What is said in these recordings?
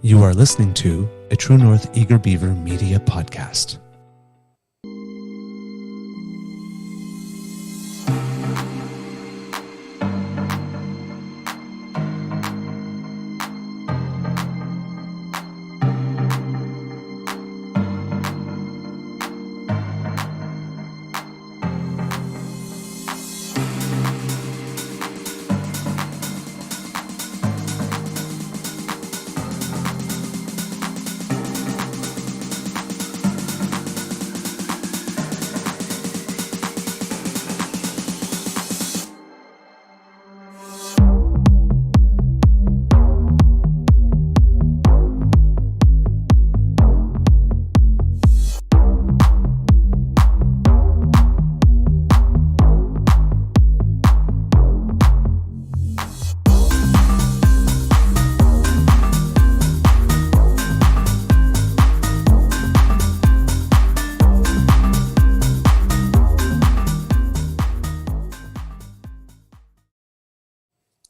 You are listening to a True North Eager Beaver media podcast.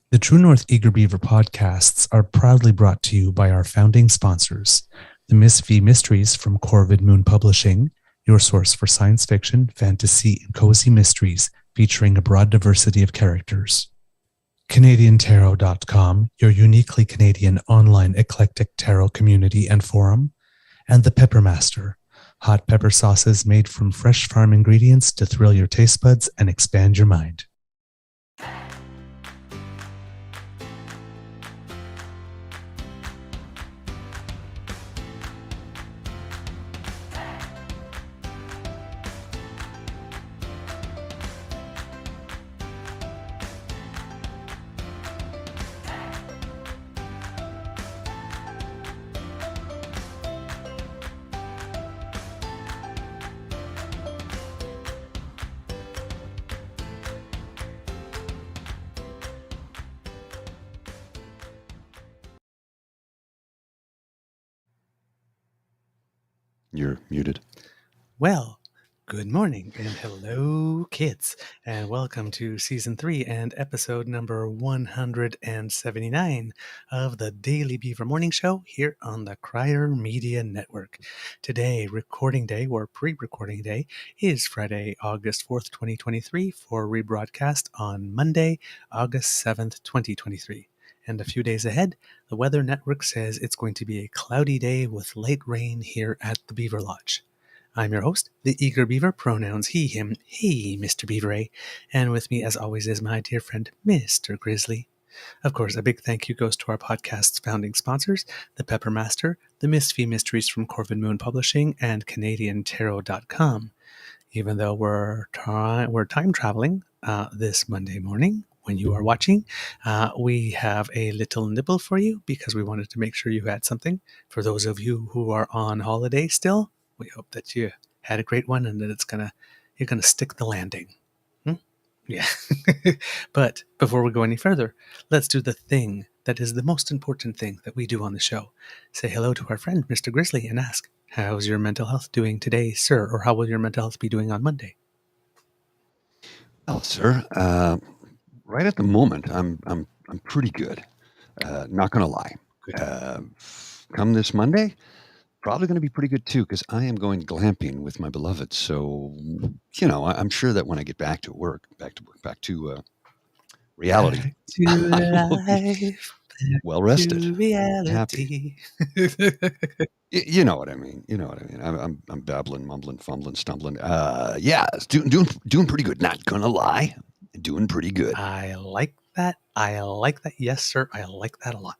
The True North Eager Beaver podcasts are proudly brought to you by our founding sponsors, the Miss V Mysteries from Corvid Moon Publishing, your source for science fiction, fantasy, and cozy mysteries featuring a broad diversity of characters. CanadianTarot.com, your uniquely Canadian online eclectic tarot community and forum, and The Pepper Master, hot pepper sauces made from fresh farm ingredients to thrill your taste buds and expand your mind. You're muted. Well, good morning and hello, kids, and welcome to Season 3 and episode number 179 of the Daily Beaver Morning Show here on the Crier Media Network. Today, recording day or pre-recording day is Friday, August 4th, 2023 for rebroadcast on Monday, August 7th, 2023. And a few days ahead, the Weather Network says it's going to be a cloudy day with light rain here at the Beaver Lodge. I'm your host, the Eager Beaver, pronouns he, him, he, Mr. Beaver, and with me, as always, is my dear friend, Mr. Grizzly. Of course, a big thank you goes to our podcast's founding sponsors, the Pepper Master, the Miss V Mysteries from Corvid Moon Publishing, and CanadianTarot.com. Even though we're time traveling this Monday morning, when you are watching, we have a little nibble for you because we wanted to make sure you had something. For those of you who are on holiday still, we hope that you had a great one and that you're gonna stick the landing. Yeah. But before we go any further, let's do the thing that is the most important thing that we do on the show. Say hello to our friend, Mr. Grizzly, and ask, how's your mental health doing today, sir? Or how will your mental health be doing on Monday? Well, sir, right at the moment, I'm pretty good. Not gonna lie. Come this Monday, probably going to be pretty good too, because I am going glamping with my beloved. So, I'm sure that when I get back to work, back to reality, Back to life, well rested, to reality. You know what I mean. I'm babbling, mumbling, fumbling, stumbling. Yeah, it's doing pretty good. Not gonna lie, doing pretty good. I like that. Yes, sir. I like that a lot.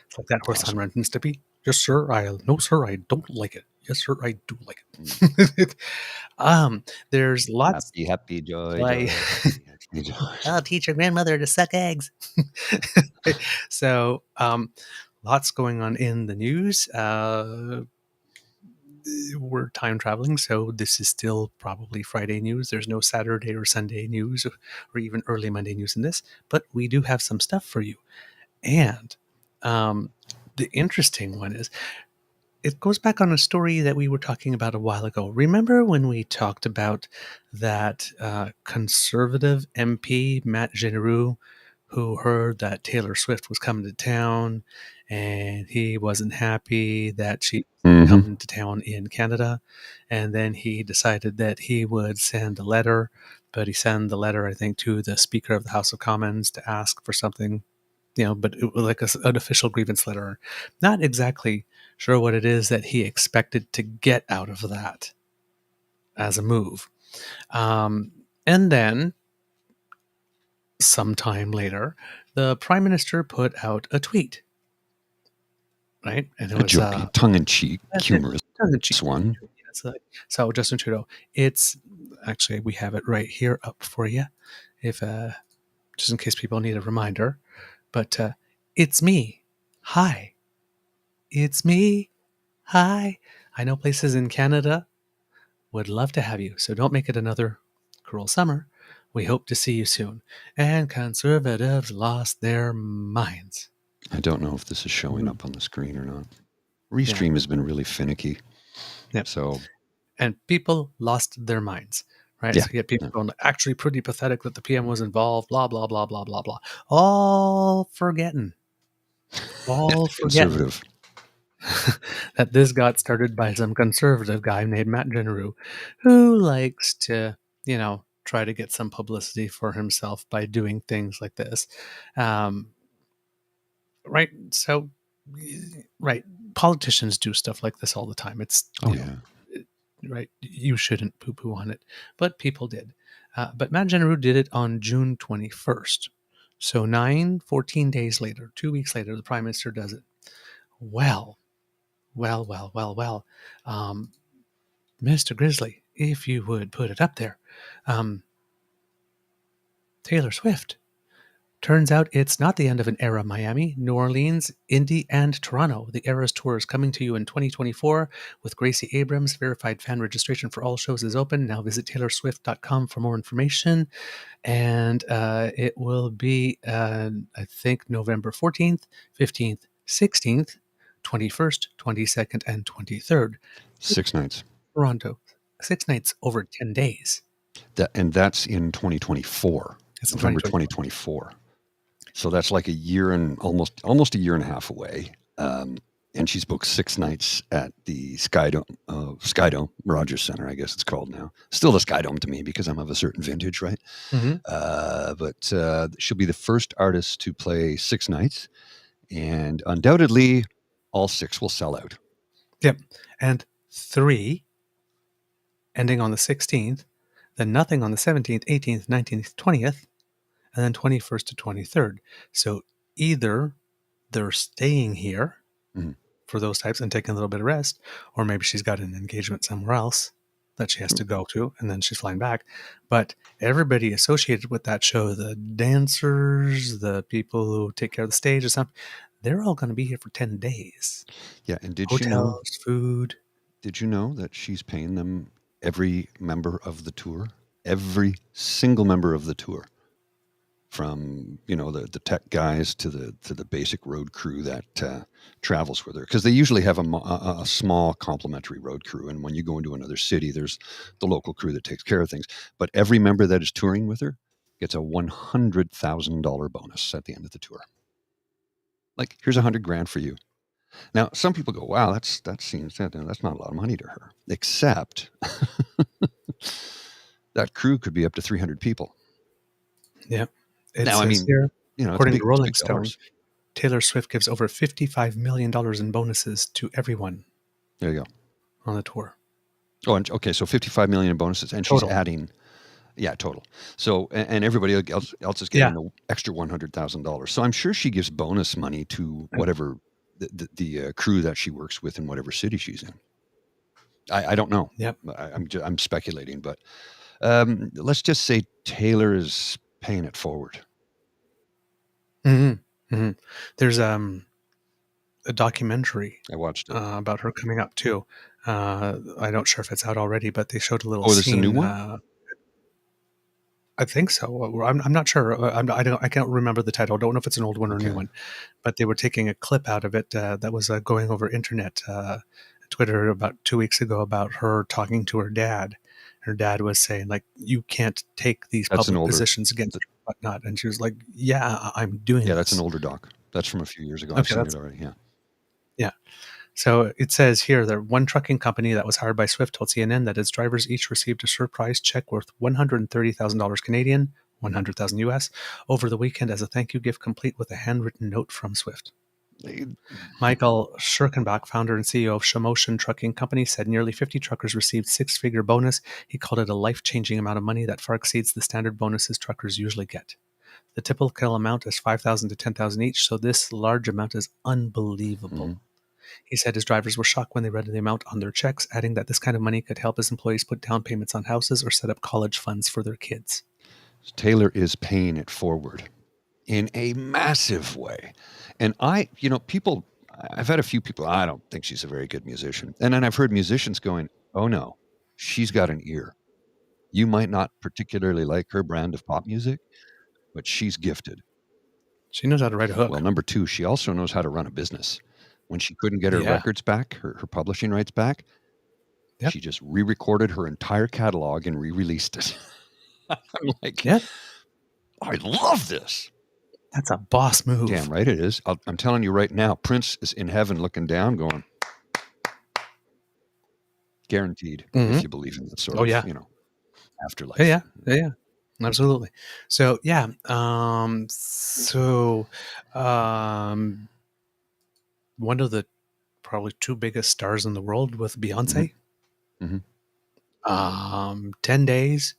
It's like that horse on Ren and Stimpy. Yes, sir. No, sir. I don't like it. Yes, sir. I do like it. There's lots. Happy joy. Like, I'll teach your grandmother to suck eggs. So, lots going on in the news. We're time traveling, so this is still probably Friday news. There's no Saturday or Sunday news or even early Monday news in this, but we do have some stuff for you. And the interesting one is it goes back on a story that we were talking about a while ago. Remember when we talked about that conservative MP, Matt Genereux, who heard that Taylor Swift was coming to town, and he wasn't happy that she Hmm. come to town in Canada. And then he decided that he would send a letter, but he sent the letter, I think, to the Speaker of the House of Commons to ask for something, but it was like an official grievance letter. Not exactly sure what it is that he expected to get out of that as a move. And then sometime later, the prime minister put out a tweet, right? And it A was joke, tongue-in-cheek, that's it, humorous tongue in cheek. one. Yes, so Justin Trudeau, it's actually we have it right here up for you, if just in case people need a reminder. But it's me. Hi, it's me. Hi. I know places in Canada would love to have you, so don't make it another cruel summer. We hope to see you soon. And conservatives lost their minds. I don't know if this is showing Mhm. up on the screen or not. Yeah. Restream has been really finicky. Yeah. So, And people lost their minds, right? yeah, So you get people yeah. going, actually pretty pathetic that the PM was involved, blah, blah, blah, blah, blah, blah. All forgetting, Yeah, all the forgetting conservative. that this got started by some conservative guy named Matt Generou, who likes to, try to get some publicity for himself by doing things like this. Um, right. So, right. Politicians do stuff like this all the time. It's, Oh, yeah. right. You shouldn't poo poo on it, but people did. But Matt Generou did it on June 21st. So 14 days later, 2 weeks later, the prime minister does it. Well, well. Um, Mr. Grizzly, if you would put it up there. Um, Taylor Swift. Turns out it's not the end of an era, Miami, New Orleans, Indy, and Toronto. The Eras Tour is coming to you in 2024 with Gracie Abrams. Verified fan registration for all shows is open. Now visit taylorswift.com for more information. And it will be, I think, November 14th, 15th, 16th, 21st, 22nd, and 23rd. 6 nights. Toronto. 6 nights over 10 days. And that's in 2024, It's in November 2024. 2024. So that's like a year and almost a year and a half away. And she's booked 6 nights at the Skydome Rogers Center, I guess it's called now. Still the Skydome to me because I'm of a certain vintage, right? Mm-hmm. But she'll be the first artist to play 6 nights, and undoubtedly, all 6 will sell out. Yep. And 3 ending on the 16th, then nothing on the 17th, 18th, 19th, 20th, and then 21st to 23rd. So either they're staying here Mhm. for those types and taking a little bit of rest, or maybe she's got an engagement somewhere else that she has to go to, and then she's flying back. But everybody associated with that show, the dancers, the people who take care of the stage or something, they're all going to be here for 10 days. Yeah, and Hotels, food. did you know that she's paying them every member of the tour? Every single member of the tour, from the tech guys to the basic road crew that travels with her, because they usually have a small complimentary road crew, and when you go into another city, there's the local crew that takes care of things. But every member that is touring with her gets a $100,000 bonus at the end of the tour. Like, here's $100,000 for you. Now, some people go, "Wow, that's not a lot of money to her." Except that crew could be up to 300 people. Yeah. It Now, I says mean, here, it's according to it's Rolling big Stone, dollars. Taylor Swift gives over $55 million in bonuses to everyone There you go. on the tour. Oh, and okay, so 55 million in bonuses, and she's Total. adding, yeah, total. So, and everybody else is getting Yeah. the extra $100,000. So I'm sure she gives bonus money to whatever the crew that she works with in whatever city she's in. I don't know. Yep. I'm speculating, but let's just say Taylor is paying it forward. Mm-hmm. Mm-hmm. There's a documentary I watched it. about her coming up too. I don't sure if it's out already, but they showed a little Oh, there's a new scene. one. I think so. I'm not sure. I can't remember the title. I don't know if it's an old one or a new Okay. one, but they were taking a clip out of it that was going over internet, Twitter about 2 weeks ago about her talking to her dad. Her dad was saying, like, you can't take these That's an public older. positions against th- your whatnot. And she was like, yeah, I'm doing Yeah, that's an this. older doc. That's from a few years ago. I've Okay, seen it that's, already. Yeah. yeah. So it says here that one trucking company that was hired by Swift told CNN that its drivers each received a surprise check worth $130,000 Canadian, 100,000 US, over the weekend as a thank you gift, complete with a handwritten note from Swift. Michael Schirkenbach, founder and CEO of Shamotion Trucking Company, said nearly 50 truckers received six-figure bonus. He called it a life-changing amount of money that far exceeds the standard bonuses truckers usually get. The typical amount is 5,000 to 10,000 each, so this large amount is unbelievable. Mhm. He said his drivers were shocked when they read the amount on their checks, adding that this kind of money could help his employees put down payments on houses or set up college funds for their kids. Taylor is paying it forward in a massive way. And people, I've had a few people, I don't think she's a very good musician. And then I've heard musicians going, oh no, she's got an ear. You might not particularly like her brand of pop music, but she's gifted. She knows how to write a Well, hook. number two, she also knows how to run a business. When she couldn't get her Yeah. records back, her publishing rights back, Yep. she just re-recorded her entire catalog and re-released it. I'm like, Yep. I love this. That's a boss move. Damn right it is. I'm telling you right now, Prince is in heaven looking down, going, guaranteed, if you believe in that sort Oh, of, yeah. afterlife. Yeah. Absolutely. So, yeah. One of the probably two biggest stars in the world with Beyonce. Mhm. 10 days,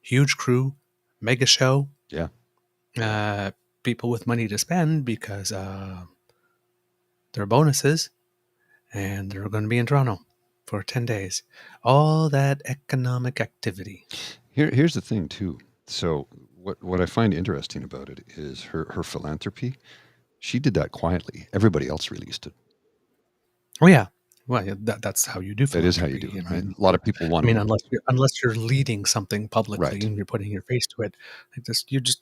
huge crew, mega show. Yeah. People with money to spend because there are bonuses, and they're going to be in Toronto for 10 days. All that economic activity. Here's the thing too. So what I find interesting about it is her philanthropy. She did that quietly. Everybody else released it. Oh, yeah. Well, yeah, that's how you do That is how you philanthropy. do it, I right? mean, A lot of people want I mean, to, unless you're leading something publicly right. and you're putting your face to it, you just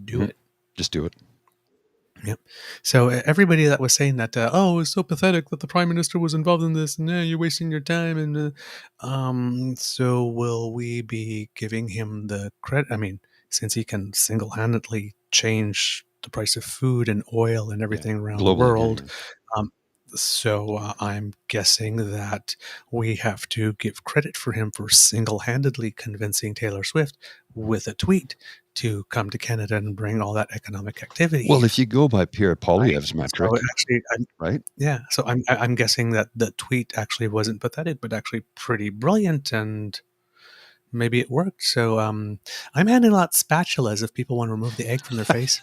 do Mhm. it. Just do it. Yep. So everybody that was saying that, oh, it's so pathetic that the prime minister was involved in this, and you're wasting your time, and so will we be giving him the credit? I mean, since he can single-handedly change the price of food and oil and Yeah. everything around the Globally, world, yeah. um, I'm guessing that we have to give credit for him for single-handedly convincing Taylor Swift with a tweet to come to Canada and bring all that economic activity Well, here. if you go by Pierre Right. Poilievre's So metric, actually, right? I'm guessing that the tweet actually wasn't pathetic, but actually pretty brilliant, and maybe it worked. So I'm handing out spatulas if people want to remove the egg from their face.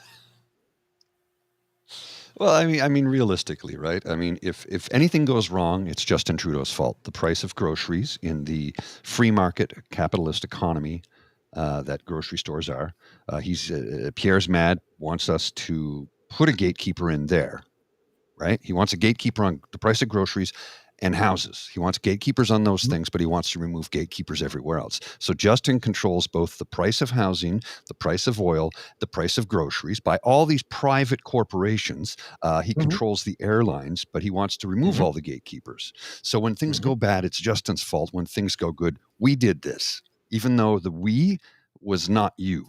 Well, I mean, realistically, right? I mean, if anything goes wrong, it's Justin Trudeau's fault. The price of groceries in the free market capitalist economy that grocery stores are. Pierre's mad. Wants us to put a gatekeeper in there, right? He wants a gatekeeper on the price of groceries and houses. He wants gatekeepers on those Mhm. things, but he wants to remove gatekeepers everywhere else. So Justin controls both the price of housing, the price of oil, the price of groceries by all these private corporations. He Mhm. controls the airlines, but he wants to remove Mhm. all the gatekeepers. So when things Mhm. go bad, it's Justin's fault. When things go good, we did this, even though the we was not you.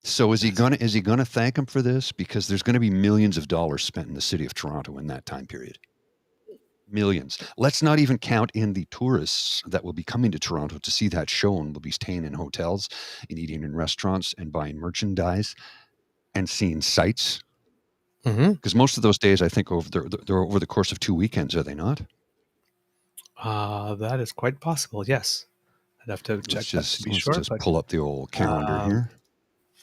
So is he gonna thank him for this? Because there's gonna be millions of dollars spent in the city of Toronto in that time period. Millions. Let's not even count in the tourists that will be coming to Toronto to see that show and will be staying in hotels and eating in restaurants and buying merchandise and seeing sights. Mhm. Because most of those days, I think they're over the course of 2 weekends, are they not? That is quite possible. Yes, I'd have to Let's check that to just be let's sure, just but pull up the old calendar um, here.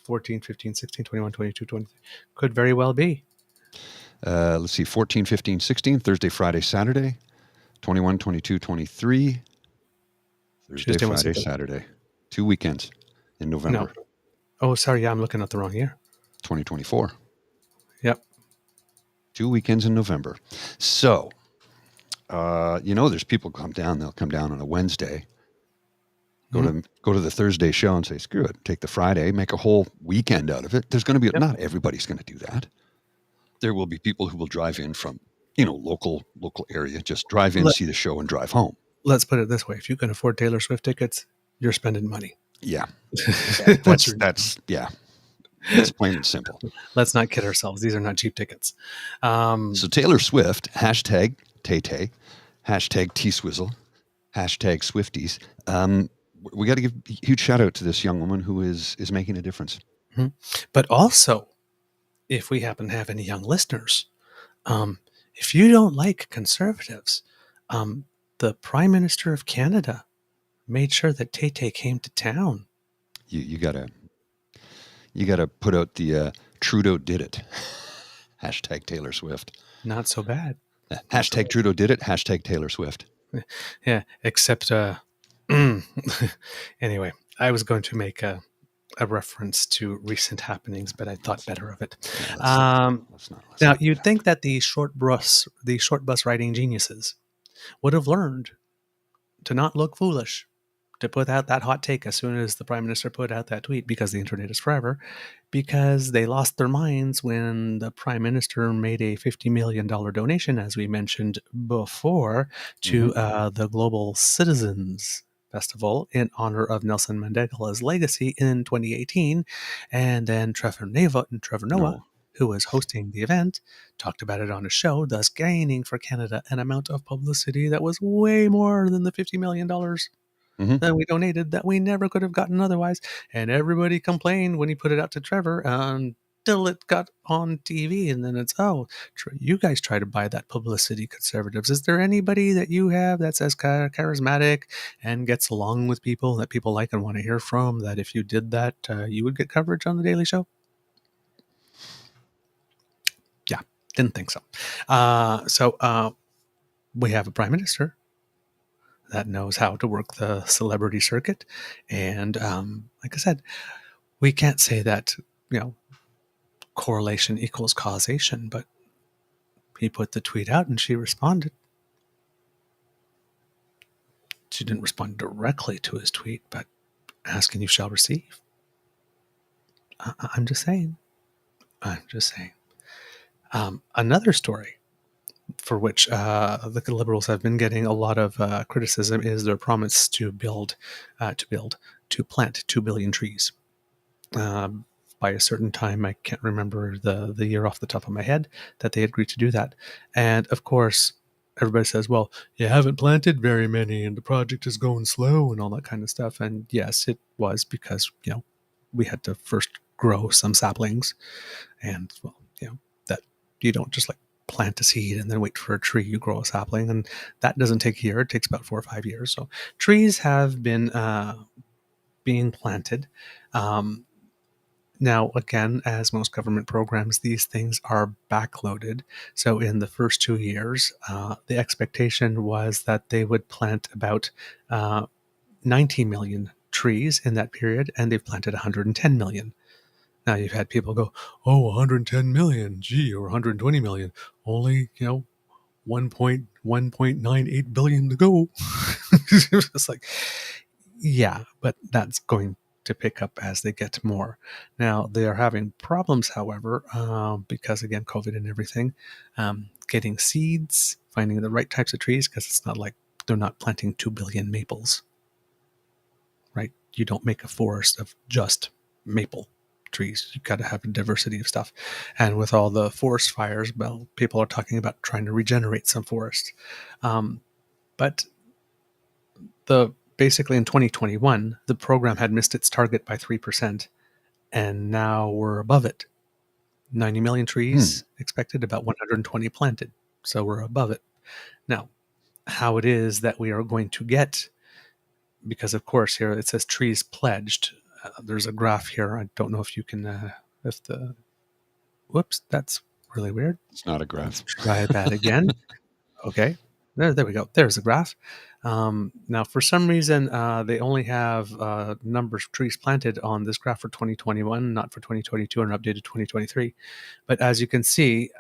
14, 15, 16, 21, 22, 23 could very well be. Let's see, 14, 15, 16, Thursday, Friday, Saturday, 21, 22, 23. Thursday, Tuesday, Wednesday, Friday, Thursday. Saturday. 2 weekends in No. November Oh, sorry. Yeah, I'm looking at the wrong year. 2024. Yep. 2 weekends in November. So, there's people come down. They'll come down on a Wednesday, Mhm. go to the Thursday show and say, screw it, take the Friday, make a whole weekend out of it. There's going to be Yep. not everybody's going to do that. There will be people who will drive in from local area, just drive in, Let, see the show, and drive home. let's put it this way: if you can afford Taylor Swift tickets, you're spending money. Yeah. Once you're, Yeah. It's plain and simple. let's not kid ourselves. These are not cheap tickets. Um, So Taylor Swift, hashtag Tay-Tay, hashtag T-Swizzle, hashtag Swifties. We got to give a huge shout out to this young woman who is making a difference. mhm. But also, if we happen to have any young listeners, um, if you don't like conservatives, um, the Prime Minister of Canada made sure that Tay Tay came to town. You gotta put out the Trudeau did it. Hashtag Taylor Swift. Not so bad. Not so Hashtag Trudeau did it. Hashtag Taylor Swift. bad. Yeah, except anyway, I was going to make a reference to recent happenings, but I thought better of it. Yeah, let's not Now, do you'd that. think that the short bus riding geniuses would have learned to not look foolish, to put out that hot take as soon as the prime minister put out that tweet, because the internet is forever, because they lost their minds when the prime minister made a $50 million donation, as we mentioned before, Mm-hmm. to the Global Citizens Festival in honor of Nelson Mandela's legacy in 2018. And then Trevor Noah, No. who was hosting the event, talked about it on a show, thus gaining for Canada an amount of publicity that was way more than the $50 million Mm-hmm. that we donated that we never could have gotten otherwise. And everybody complained when he put it out to Trevor until it got on TV. And then it's, oh, you guys try to buy that publicity, conservatives. Is there anybody that you have that's as charismatic and gets along with people that people like and want to hear from, that if you did that, you would get coverage on The Daily Show? Yeah, didn't think so. We have a prime minister that knows how to work the celebrity circuit. And like I said, we can't say that, you know, correlation equals causation, but he put the tweet out and she responded. She didn't respond directly to his tweet, but ask and you shall receive. I'm just saying. I'm just saying. Another story for which the Liberals have been getting a lot of criticism is their promise to plant 2 billion trees. By a certain time, I can't remember the year off the top of my head, that they agreed to do that. And of course, everybody says, well, you haven't planted very many and the project is going slow and all that kind of stuff. And yes, it was because, we had to first grow some saplings. And, well, that you don't just like plant a seed and then wait for a tree. You grow a sapling, and that doesn't take a year. It takes about 4 or 5 years. So trees have been being planted. Now, again, as most government programs, these things are backloaded. So in the first 2 years, the expectation was that they would plant about 90 million trees in that period, and they've planted 110 million. Now, you've had people go, oh, 110 million, gee, or 120 million, only, 1.98 billion to go. It's like, yeah, but that's going to pick up as they get more. Now, they are having problems, however, because, again, COVID and everything, getting seeds, finding the right types of trees, because it's not like they're not planting 2 billion maples, right? You don't make a forest of just maple trees. You've got to have a diversity of stuff. And with all the forest fires, well, people are talking about trying to regenerate some forests. But basically in 2021, the program had missed its target by 3%, and now we're above it. 90 million trees expected, about 120 planted. So we're above it. Now, how it is that we are going to get, because of course here it says trees pledged. There's a graph here. I don't know if you can, whoops, that's really weird. It's not a Let's graph. try that again. Okay. There we go. There's the graph. Now, for some reason, they only have numbers of trees planted on this graph for 2021, not for 2022 or an updated 2023. But as you can see,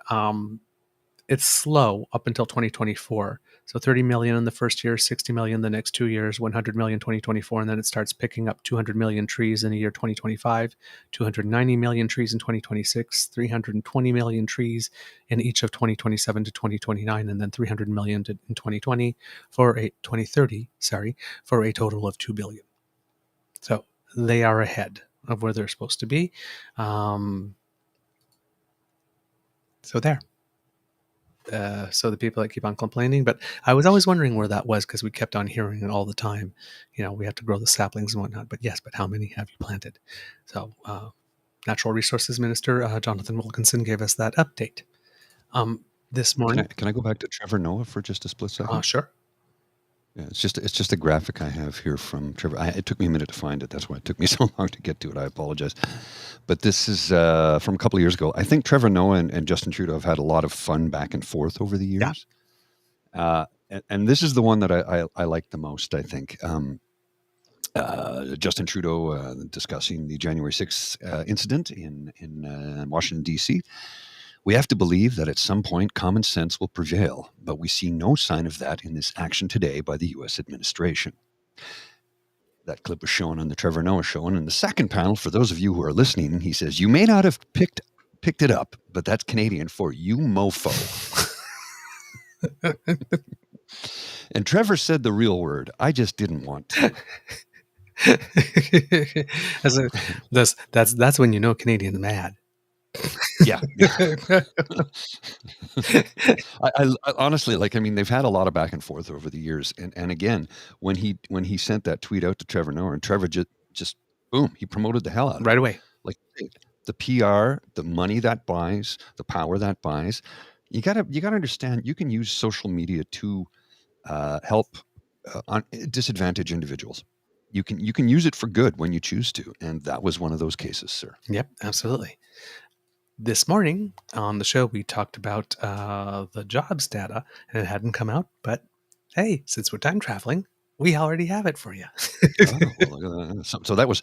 it's slow up until 2024. So 30 million in the first year, 60 million the next 2 years, 100 million 2024, and then it starts picking up 200 million trees in the year 2025, 290 million trees in 2026, 320 million trees in each of 2027 to 2029, and then 300 million in 2030, for a total of 2 billion. So they are ahead of where they're supposed to be. So there. So the people that keep on complaining, but I was always wondering where that was because we kept on hearing it all the time. We have to grow the saplings and whatnot. But yes, but how many have you planted? So Natural Resources Minister Jonathan Wilkinson gave us that update this morning. Can I go back to Trevor Noah for just a split second? Sure. Yeah, it's just a graphic I have here from Trevor. It took me a minute to find it. That's why it took me so long to get to it. I apologize. But this is from a couple of years ago. I think Trevor Noah and Justin Trudeau have had a lot of fun back and forth over the Yeah. years. And this is the one that I like the most, I think. Justin Trudeau discussing the January 6th incident in Washington, D.C. We have to believe that at some point common sense will prevail, but we see no sign of that in this action today by the U.S. administration. That clip was shown on the Trevor Noah show. And in the second panel, for those of you who are listening, he says, "You may not have picked it up, but that's Canadian for you mofo." And Trevor said the real word. I just didn't want to. That's when you know Canadian's mad. Yeah. I honestly, like, I mean, they've had a lot of back and forth over the years. And again, when he sent that tweet out to Trevor Noah, and Trevor just boom, he promoted the hell out of Right it. away. Like the PR, the money that buys, the power that buys. You gotta understand. You can use social media to help disadvantaged individuals. You can use it for good when you choose to, and that was one of those cases, sir. Yep, absolutely. This morning on the show, we talked about the jobs data, and it hadn't come out. But hey, since we're time traveling, we already have it for you. Oh, well, look at that. So that was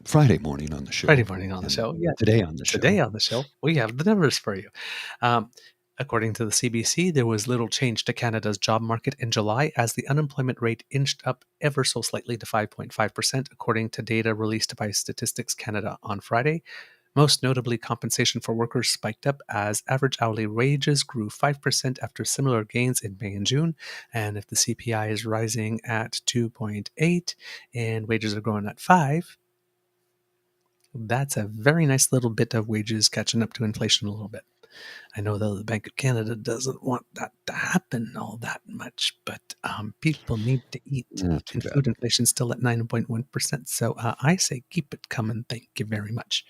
Friday morning on the show. Friday morning on the show. Yeah, Today on the show. Today on the show, we have the numbers for you. According to the CBC, there was little change to Canada's job market in July as the unemployment rate inched up ever so slightly to 5.5%, according to data released by Statistics Canada on Friday. Most notably, compensation for workers spiked up as average hourly wages grew 5% after similar gains in May and June. And if the CPI is rising at 2.8 and wages are growing at 5, that's a very nice little bit of wages catching up to inflation a little bit. I know that the Bank of Canada doesn't want that to happen all that much, but people need to eat. Not too And bad. food inflation is still at 9.1%. So I say keep it coming. Thank you very much.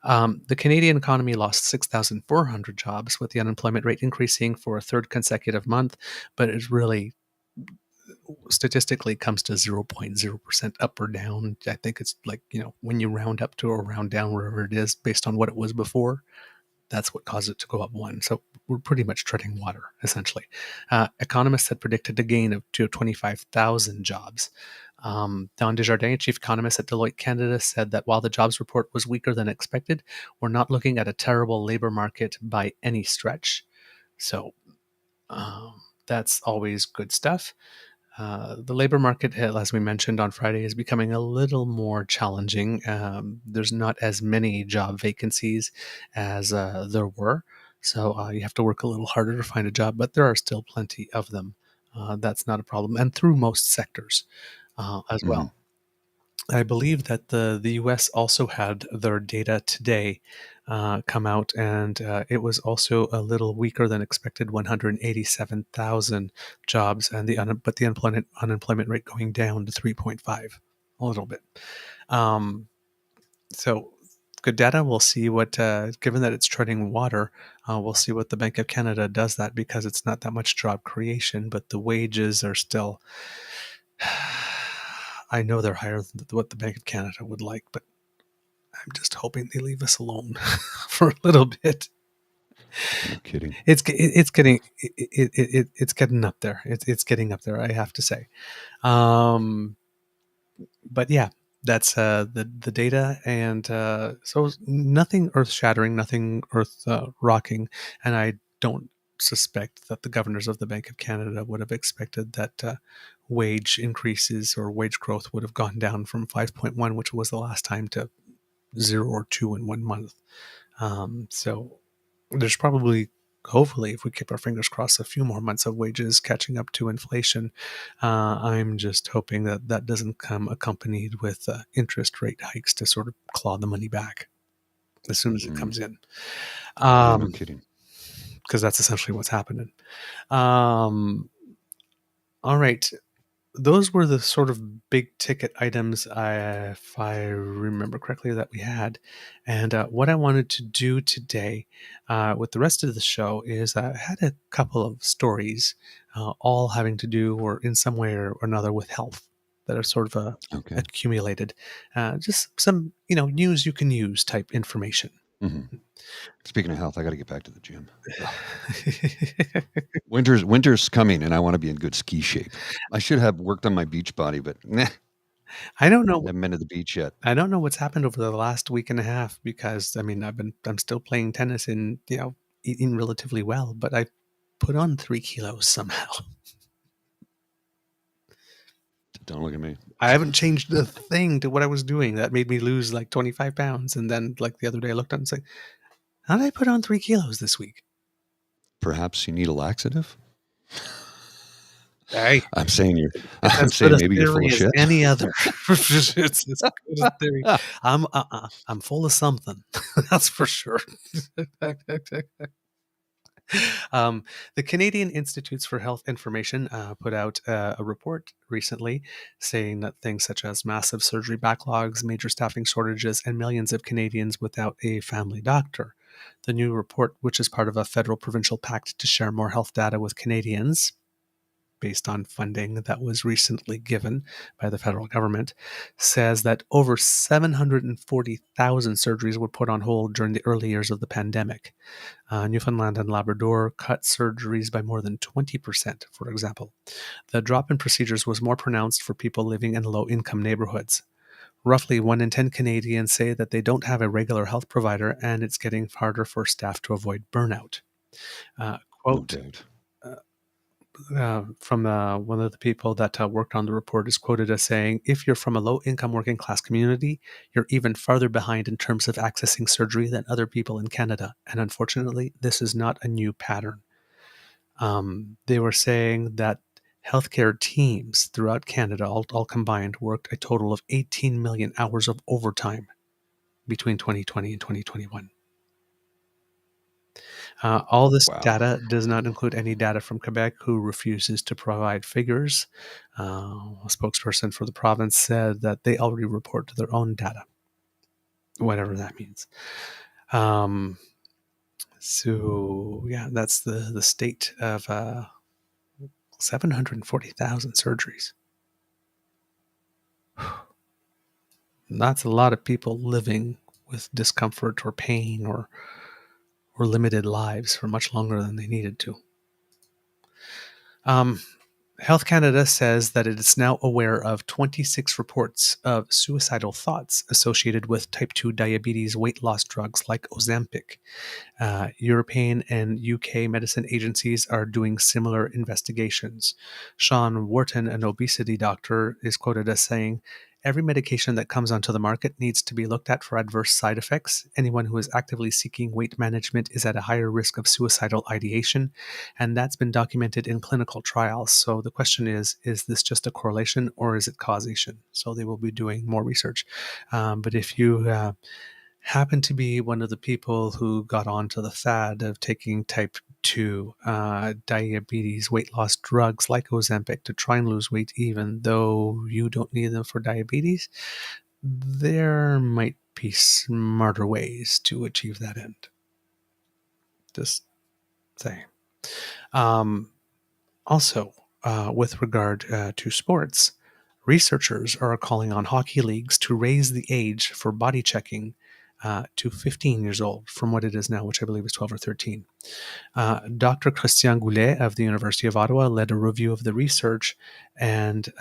The Canadian economy lost 6,400 jobs, with the unemployment rate increasing for a third consecutive month, but it really statistically comes to 0.0% up or down. I think it's like, when you round up to or round down, wherever it is, based on what it was before, that's what caused it to go up one. So we're pretty much treading water, essentially. Economists had predicted a gain of 25,000 jobs. Don Desjardins, chief economist at Deloitte Canada, said that while the jobs report was weaker than expected, we're not looking at a terrible labor market by any stretch. So that's always good stuff. The labor market, as we mentioned on Friday, is becoming a little more challenging. There's not as many job vacancies as there were, so you have to work a little harder to find a job, but there are still plenty of them. That's not a problem, and through most sectors as Mhm. well. I believe that the U.S. also had their data today come out, and it was also a little weaker than expected, 187,000 jobs, and but the unemployment rate going down to 3.5, a little bit. So good data. We'll see what, given that it's treading water, we'll see what the Bank of Canada does that, because it's not that much job creation, but the wages are still. I know they're higher than what the Bank of Canada would like, but I'm just hoping they leave us alone for a little bit. No kidding. It's getting up there. It's getting up there, I have to say. But yeah, that's the data, and so nothing earth shattering, nothing earth rocking, and I don't suspect that the governors of the Bank of Canada would have expected that wage increases or wage growth would have gone down from 5.1, which was the last time, to 0 or 2 in 1 month. So there's probably hopefully, if we keep our fingers crossed, a few more months of wages catching up to inflation. I'm just hoping that that doesn't come accompanied with interest rate hikes to sort of claw the money back as soon as it Mm. comes in. Yeah, no kidding. Because that's essentially what's happening. Um, all right. Those were the sort of big ticket items, if I remember correctly, that we had. And what I wanted to do today with the rest of the show is I had a couple of stories, all having to do or in some way or another with health that are sort of Okay. accumulated. Just some, news you can use type information. Hmm. Speaking of health, I got to get back to the gym. Ugh. Winter's coming, and I want to be in good ski shape. I should have worked on my beach body, but nah, I don't know. haven't been to the beach yet. I don't know what's happened over the last week and a half because I mean I'm still playing tennis and eating relatively well, but I put on 3 kilos somehow. Don't look at me. I haven't changed a thing to what I was doing. That made me lose like 25 pounds, and then like the other day I looked up and said, "How did I put on 3 kilos this week?" Perhaps you need a laxative. Hey, I'm saying you're. it's I'm as good saying a maybe you're full theory of as shit. any other. It's as good a theory. I'm full of something. That's for sure. Um, the Canadian Institutes for Health Information put out a report recently saying that things such as massive surgery backlogs, major staffing shortages, and millions of Canadians without a family doctor. The new report, which is part of a federal provincial pact to share more health data with Canadians, based on funding that was recently given by the federal government, says that over 740,000 surgeries were put on hold during the early years of the pandemic. Newfoundland and Labrador cut surgeries by more than 20%, for example. The drop in procedures was more pronounced for people living in low income neighborhoods. Roughly 1 in 10 Canadians say that they don't have a regular health provider, and it's getting harder for staff to avoid burnout. No Quote doubt. from one of the people that worked on the report is quoted as saying, "If you're from a low income working class community, you're even farther behind in terms of accessing surgery than other people in Canada. And unfortunately, this is not a new pattern." They were saying that healthcare teams throughout Canada, all combined, worked a total of 18 million hours of overtime between 2020 and 2021. All this Wow. data does not include any data from Quebec, who refuses to provide figures. A spokesperson for the province said that they already report their own data, whatever that means. So yeah, that's the state of 740,000 surgeries. That's a lot of people living with discomfort or pain or limited lives for much longer than they needed to. Um, Health Canada says that it is now aware of 26 reports of suicidal thoughts associated with type 2 diabetes weight loss drugs like Ozempic. European and UK medicine agencies are doing similar investigations. Sean Wharton, an obesity doctor, is quoted as saying, "Every medication that comes onto the market needs to be looked at for adverse side effects. Anyone who is actively seeking weight management is at a higher risk of suicidal ideation, and that's been documented in clinical trials. So the question is this just a correlation or is it causation?" So they will be doing more research. But if you happen to be one of the people who got onto the fad of taking type 2 diabetes weight loss drugs like Ozempic to try and lose weight, even though you don't need them for diabetes, there might be smarter ways to achieve that end. Just saying. Um, Also, with regard to sports, researchers are calling on hockey leagues to raise the age for body checking to 15 years old from what it is now, which I believe is 12 or 13. Dr. Christian Goulet of the University of Ottawa led a review of the research and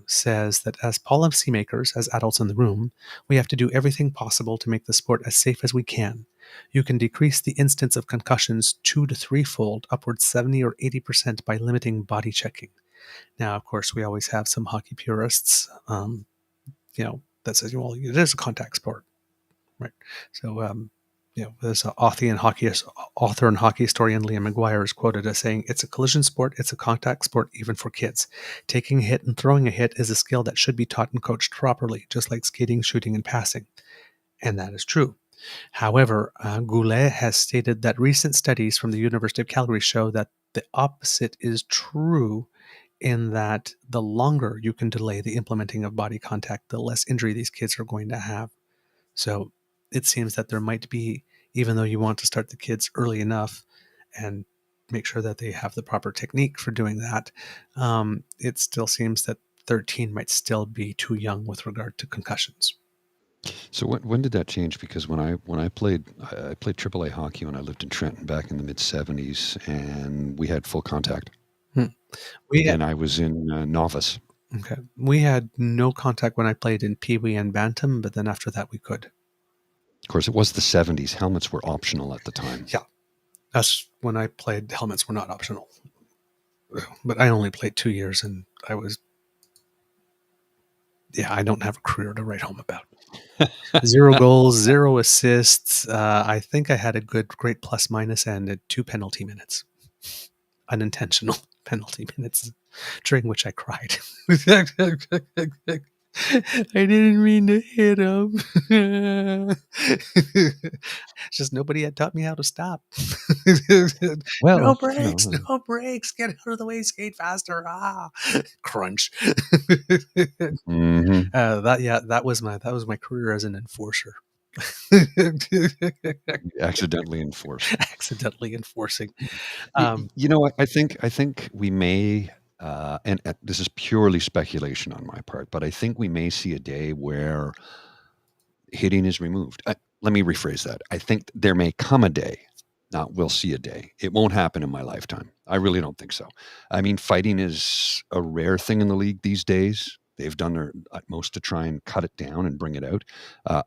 says that as policymakers, as adults in the room, we have to do everything possible to make the sport as safe as we can. You can decrease the instance of concussions 2 to 3-fold, upwards 70 or 80% by limiting body checking. Now, of course, we always have some hockey purists, that says, well, it is a contact sport, right? So There's an author and hockey historian Liam McGuire is quoted as saying, "It's a collision sport. It's a contact sport, even for kids. Taking a hit and throwing a hit is a skill that should be taught and coached properly, just like skating, shooting, and passing." And that is true. However, Goulet has stated that recent studies from the University of Calgary show that the opposite is true, in that the longer you can delay the implementing of body contact, the less injury these kids are going to have. So it seems that there might be, even though you want to start the kids early enough and make sure that they have the proper technique for doing that, it still seems that 13 might still be too young with regard to concussions. So when did that change? Because when I played AAA hockey when I lived in Trenton back in the mid '70s, and we had full contact, Hmm. We had and I was in novice. Okay. We had no contact when I played in Pee Wee and Bantam, but then after that we could. Of course, it was the '70s. Helmets were optional at the time. Yeah. That's when I played. Helmets were not optional. But I only played 2 years, and I don't have a career to write home about. 0 goals, 0 assists. I think I had a great plus minus and 2 penalty minutes. Unintentional penalty minutes, during which I cried. I didn't mean to hit him. It's just nobody had taught me how to stop. No Well, brakes, no brakes. Get out of the way, skate faster. Crunch. mhm. That was my career as an enforcer. Accidentally enforced. Accidentally enforcing. Um, You know what? I think we may, and this is purely speculation on my part, but I think we may see a day where hitting is removed. Let me rephrase that. I think there may come a day. Not we'll see a day. It won't happen in my lifetime. I really don't think so. I mean, fighting is a rare thing in the league these days. They've done their utmost to try and cut it down and bring it out.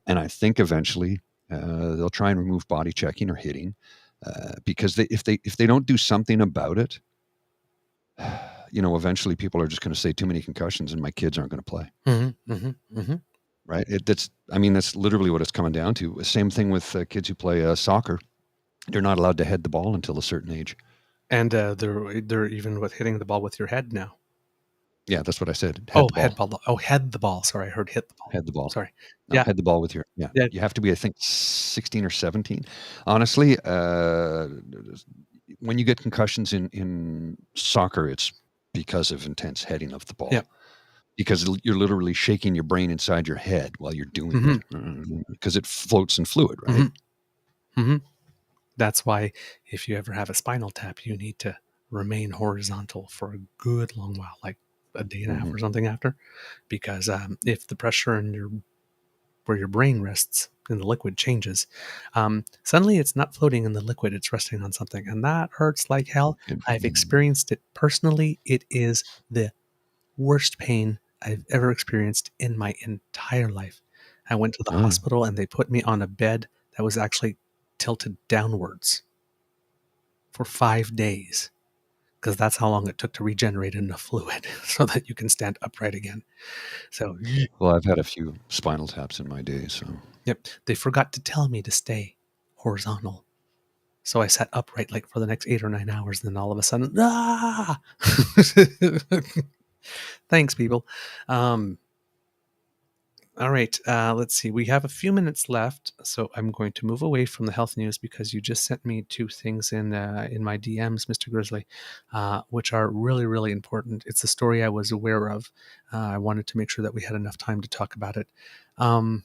And I think eventually they'll try and remove body checking or hitting because if they don't do something about it, eventually people are just going to say too many concussions and my kids aren't going to play. Right? That's literally what it's coming down to. Same thing with kids who play soccer. They're not allowed to head the ball until a certain age. And they're even with hitting the ball with your head now. Yeah, that's what I said. Head the ball. Head ball. Oh, head the ball. Sorry, I heard hit the ball. Head the ball. Sorry. No, head the ball with your Yeah. You have to be, I think, 16 or 17. Honestly, when you get concussions in soccer, it's because of intense heading of the ball. Yeah. Because you're literally shaking your brain inside your head while you're doing it because it floats in fluid, right? That's why if you ever have a spinal tap, you need to remain horizontal for a good long while, like a day and a half or something after, because if the pressure in where your brain rests in the liquid changes, suddenly it's not floating in the liquid, it's resting on something, and that hurts like hell. I've experienced it personally. It is the worst pain I've ever experienced in my entire life. I went to the hospital and they put me on a bed that was actually tilted downwards for 5 days, because that's how long it took to regenerate enough fluid so that you can stand upright again. So, well, I've had a few spinal taps in my day, so yep, they forgot to tell me to stay horizontal. So I sat upright like for the next 8 or 9 hours, and then all of a sudden, Thanks, people. All right, let's see. We have a few minutes left, so I'm going to move away from the health news because you just sent me 2 things in my DMs, Mr. Grizzly, which are really, really important. It's a story I was aware of. I wanted to make sure that we had enough time to talk about it. I'm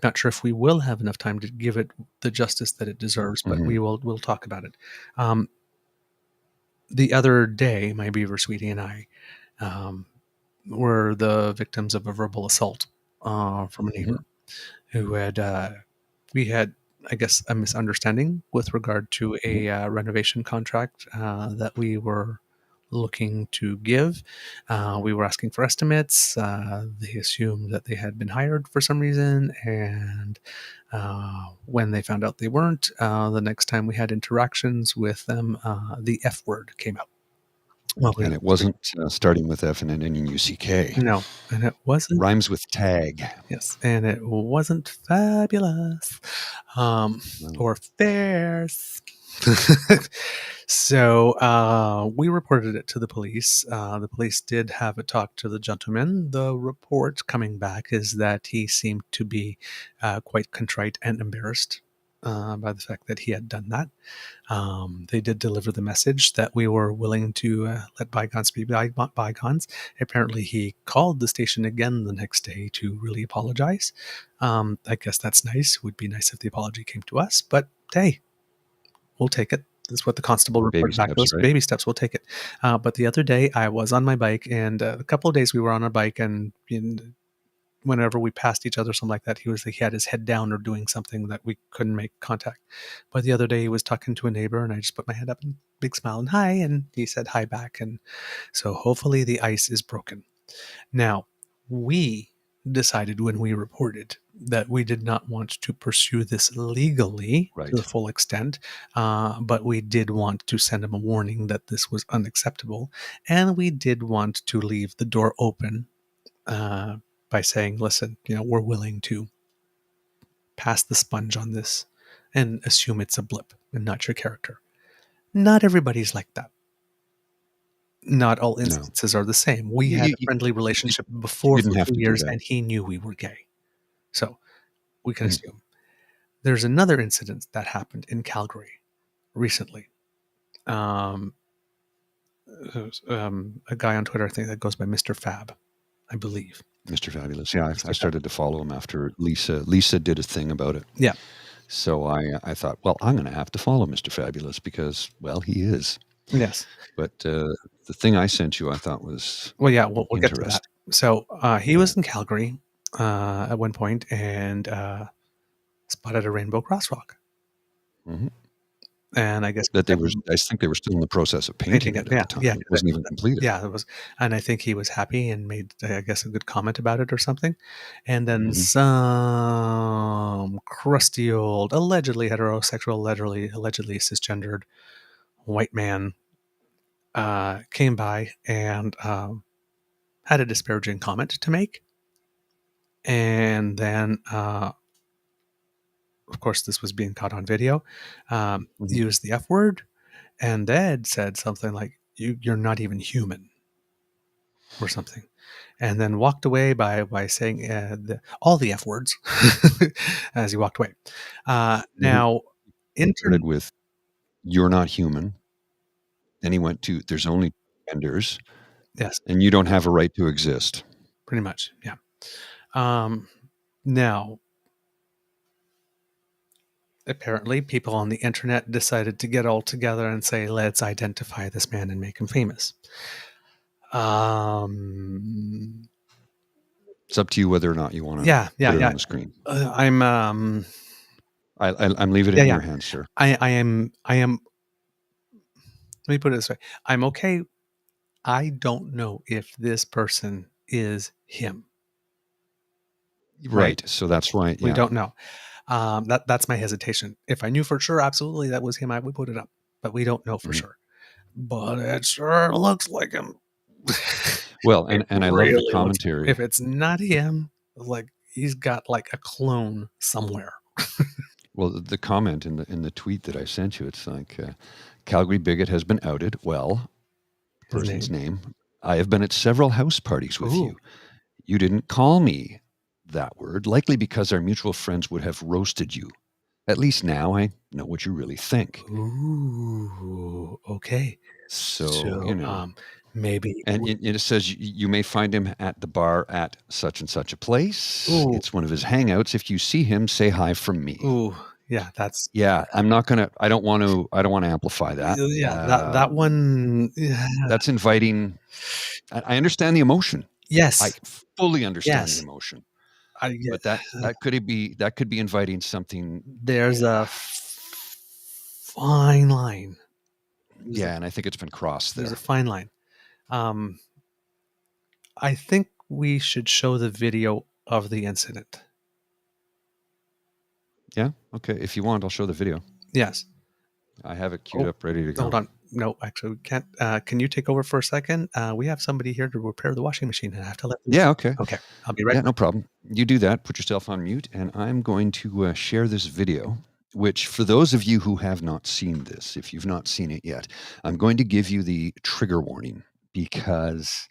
not sure if we will have enough time to give it the justice that it deserves, but we'll talk about it. The other day, my Beaver sweetie and I were the victims of a verbal assault from a neighbor who we had, I guess, a misunderstanding with regard to a renovation contract that we were looking to give. We were asking for estimates. They assumed that they had been hired for some reason, and when they found out they weren't, the next time we had interactions with them, the F word came out. Well, and it wasn't starting with F and ending in UCK. No, and it wasn't. Rhymes with tag. Yes, and it wasn't fabulous. um, Wow. or fairs. So we reported it to the police. The police did have a talk to the gentleman. The report coming back is that he seemed to be quite contrite and embarrassed by the fact that he had done that. They did deliver the message that we were willing to let bygones be bygones. Apparently, he called the station again the next day to really apologize. I guess that's nice. It would be nice if the apology came to us, but hey, we'll take it. That's what the constable Baby reported back to steps, us. right? Baby steps, we'll take it. But the other day, I was on my bike, and a couple of days we were on our bike, and whenever we passed each other, something like that, he had his head down or doing something that we couldn't make contact. But the other day, he was talking to a neighbor, and I just put my hand up and big smile and hi, and he said hi back. And so hopefully the ice is broken. Now, we decided when we reported that we did not want to pursue this legally to the Right. full extent, but we did want to send him a warning that this was unacceptable. And we did want to leave the door open uh, by saying, listen, we're willing to pass the sponge on this and assume it's a blip and not your character. Not everybody's like that. Not all No. instances are the same. We You had you a you friendly you relationship you before didn't for have two to do years, that. and he knew we were gay. So we can Mhm. assume. There's another incident that happened in Calgary recently. Um, a guy on Twitter, I think that goes by Mr. Fab, I believe. Mr. Fabulous. Yeah, I Mr. Fab. started to follow him after Lisa did a thing about it. Yeah. So I thought, well, I'm going to have to follow Mr. Fabulous because, well, he is. Yes. But the thing I sent you, I thought was Well, yeah, we'll get to that. interesting. So he Yeah. was in Calgary at one point and spotted a rainbow crosswalk. Hmm. And I guess That they were, I think they were still in the process of painting painting it. it at Yeah, the time. yeah, It wasn't even completed. yeah. It was, and I think he was happy and made, I guess, a good comment about it or something. And then Hmm. some crusty old, allegedly heterosexual, allegedly cisgendered white man came by and had a disparaging comment to make. And then, of course, this was being caught on video. Hmm. Used the F word, and then said something like, "You're not even human," or something, and then walked away by saying all the F words as he walked away. Hmm. Now, Started intern, with "You're not human." Then he went to "There's only genders, yes, and you don't have a right to exist." pretty much, yeah. Um, Now, apparently, people on the internet decided to get all together and say, "Let's identify this man and make him famous." Um, It's up to you whether or not you want to yeah, yeah, put it yeah. on the screen. I'm I'm leaving it yeah, in yeah. your hands, sir. I am. Let me put it this way. I'm okay. I don't know if this person is him, right? Right. So that's why, We yeah. don't know. That's my hesitation. If I knew for sure, absolutely, that was him, I would put it up. But we don't know for Mhm. sure. But it sure looks like him. Well, It and I love the really looks. If commentary. it's not him, like he's got like a clone somewhere. Well, the comment in the tweet that I sent you, it's like, Calgary bigot has been outed. Well, His person's name. name. I have been at several house parties with Ooh, you. You didn't call me that word, likely because our mutual friends would have roasted you. At least now I know what you really think. ooh. Okay. So, you So know, maybe. and it says you may find him at the bar at such and such a place. Ooh, It's one of his hangouts. If you see him, say hi from me. ooh. Yeah, that's Yeah, I don't wanna amplify that. yeah. That one. Yeah. That's inviting. I understand the emotion. I Yes. fully understand the Yes. emotion, I get. but that could be inviting something. There's Yeah, a fine line. There's a, yeah, and I think it's been crossed there's a there. fine line. Um, I think we should show the video of the incident. Yeah, okay, if you want, I'll show the video. Yes. I have it queued Oh, up, ready to hold go. on. No, actually, we can't. Can you take over for a second? We have somebody here to repair the washing machine, and I have to let them. Yeah, okay. Okay, I'll be right Yeah, back. no problem. You do that, put yourself on mute, and I'm going to share this video, which for those of you who have not seen this, if you've not seen it yet, I'm going to give you the trigger warning because,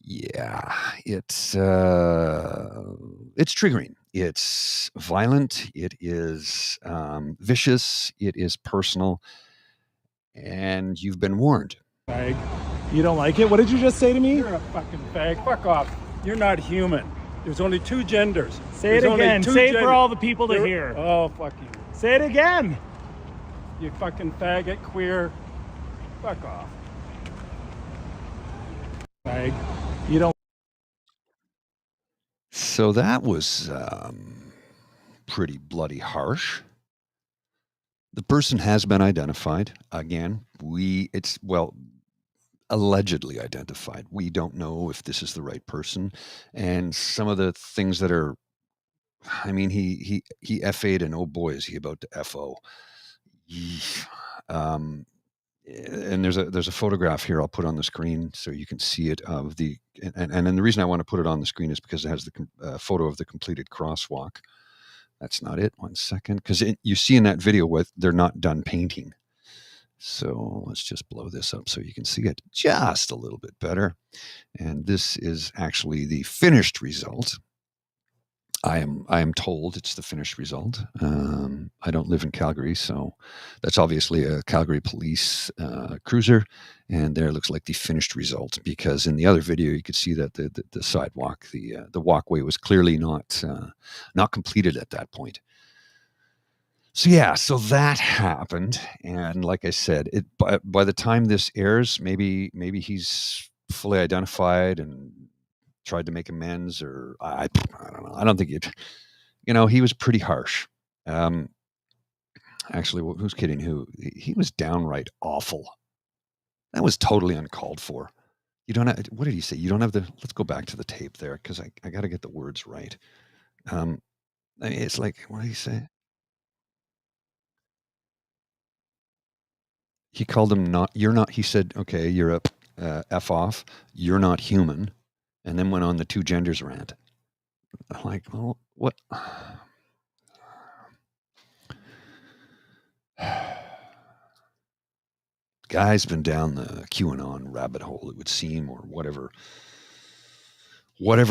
yeah, it's triggering. It's violent. It is vicious. It is personal, and you've been warned. Fag. You don't like it? What did you just say to me? You're a fucking fag. Fuck off. You're not human. There's only two genders. Say it again. Say it for all the people to hear. Oh, fuck you. Say it again. You fucking faggot, queer. Fuck off. Fag. You don't. So that was pretty bloody harsh. The person has been identified. Again, allegedly identified. We don't know if this is the right person. And some of the things that are, I mean, he FA'd and oh boy, is he about to FO. And there's a photograph here I'll put on the screen so you can see it of the, and then the reason I want to put it on the screen is because it has the photo of the completed crosswalk. That's not it. 1 second. Because you see in that video what they're not done painting. So let's just blow this up so you can see it just a little bit better. And this is actually the finished result. I am told it's the finished result. I don't live in Calgary, so that's obviously a Calgary police cruiser, and there looks like the finished result. Because in the other video, you could see that the sidewalk, the walkway, was clearly not completed at that point. So yeah, so that happened, and like I said, by the time this airs, maybe he's fully identified and tried to make amends, or I don't know. I don't think he was pretty harsh. Actually, who's kidding who? He was downright awful. That was totally uncalled for. You don't have, what did he say? You don't have let's go back to the tape there because I got to get the words right. I mean, it's like, what did he say? He called him you're not, he said, okay, you're a F off, you're not human, and then went on the two genders rant. I'm like, well, what? Guy's been down the QAnon rabbit hole, it would seem, or whatever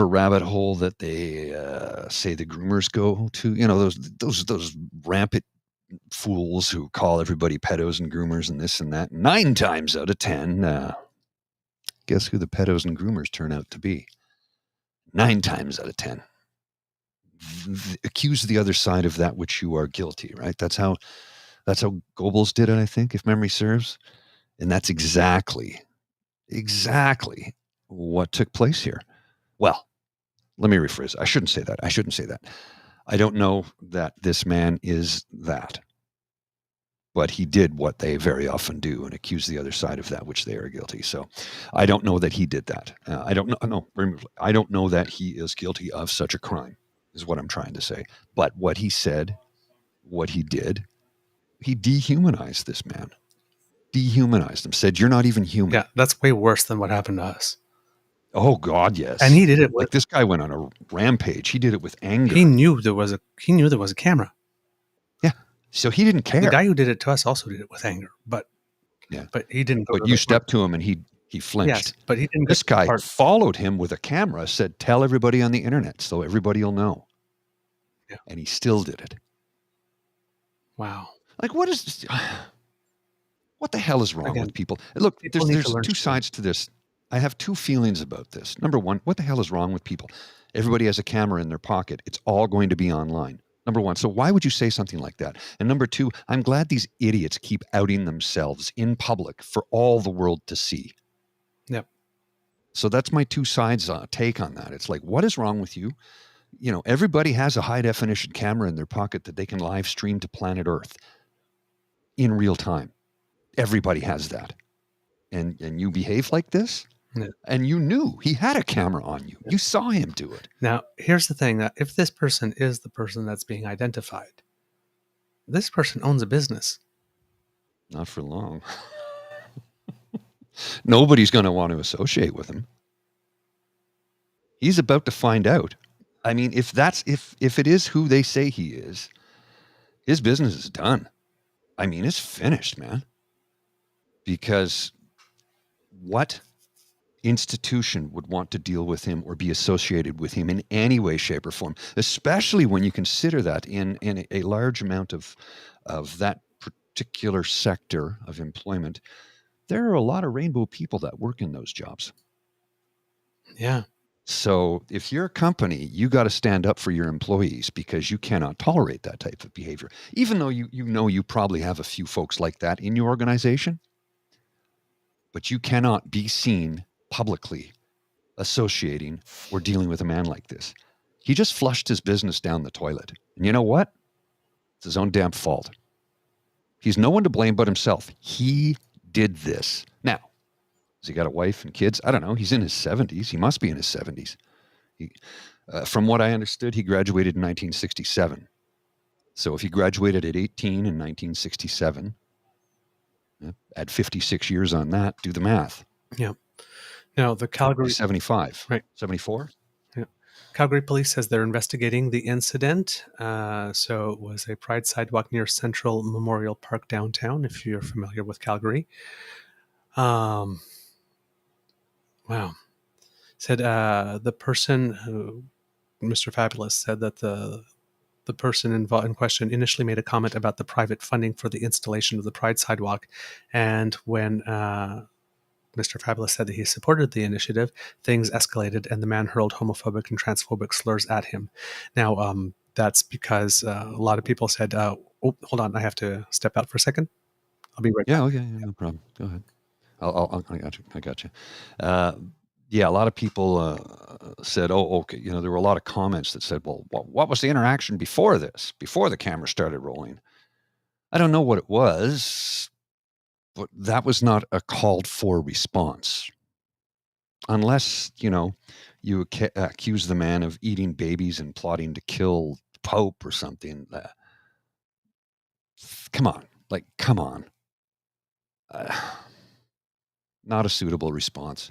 rabbit hole that they say the groomers go to. Those rampant fools who call everybody pedos and groomers and this and that. 9 times out of 10, guess who the pedos and groomers turn out to be? 9 times out of 10. Accuse the other side of that which you are guilty, right? That's how Goebbels did it, I think, if memory serves. And that's exactly what took place here. Well, let me rephrase. I shouldn't say that. I don't know that this man is that. But he did what they very often do and accuse the other side of that which they are guilty. So I don't know that he did that. I don't know that he is guilty of such a crime, is what I'm trying to say. But what he said, what he did, he dehumanized this man. Dehumanized him, said, you're not even human. Yeah, that's way worse than what happened to us. Oh God, yes. And he did it like this guy went on a rampage. He did it with anger. He knew there was a camera. Yeah. So he didn't care. The guy who did it to us also did it with anger, but he didn't. But you stepped to him and he flinched. Yes, but he didn't. This guy followed him with a camera, said, tell everybody on the internet so everybody will know. Yeah. And he still did it. Wow. Like, what the hell is wrong with people? Look, there's two sides to this. I have two feelings about this. Number one, what the hell is wrong with people? Everybody has a camera in their pocket. It's all going to be online. Number one. So why would you say something like that? And number two, I'm glad these idiots keep outing themselves in public for all the world to see. Yep. So that's my two sides take on that. It's like, what is wrong with you? Everybody has a high definition camera in their pocket that they can live stream to planet Earth in real time. Everybody has that. And you behave like this? Yeah. And you knew he had a camera on you. You saw him do it. Now, here's the thing. That if this person is the person that's being identified, this person owns a business. Not for long. Nobody's going to want to associate with him. He's about to find out. I mean, if it is who they say he is, his business is done. I mean, it's finished, man. Because what institution would want to deal with him or be associated with him in any way, shape, or form, especially when you consider that in a large amount of that particular sector of employment, there are a lot of rainbow people that work in those jobs. Yeah. So if you're a company, you got to stand up for your employees because you cannot tolerate that type of behavior. Even though you probably have a few folks like that in your organization, but you cannot be seen publicly associating or dealing with a man like this. He just flushed his business down the toilet. And you know what? It's his own damn fault. He's no one to blame but himself. He did this. Now, has he got a wife and kids? I don't know. He's in his 70s. He must be in his 70s. From what I understood, he graduated in 1967. So if he graduated at 18 in 1967, add 56 years on that, do the math. Yeah. Now, the Calgary... 75. Right. 74? Yeah. Calgary police says they're investigating the incident. So it was a pride sidewalk near Central Memorial Park downtown, if you're familiar with Calgary. Wow. Said the person who, Mr. Fabulous, said that the person involved in question initially made a comment about the private funding for the installation of the Pride sidewalk. And when Mr. Fabulous said that he supported the initiative, things escalated and the man hurled homophobic and transphobic slurs at him. Now, that's because a lot of people said, oh, hold on, I have to step out for a second. I'll be right back. Okay, no problem. Go ahead. I got you. Yeah, a lot of people said, oh, okay. There were a lot of comments that said, well, what was the interaction before this, before the camera started rolling? I don't know what it was, but that was not a called for response. Unless, you accuse the man of eating babies and plotting to kill Pope or something. Come on. Not a suitable response.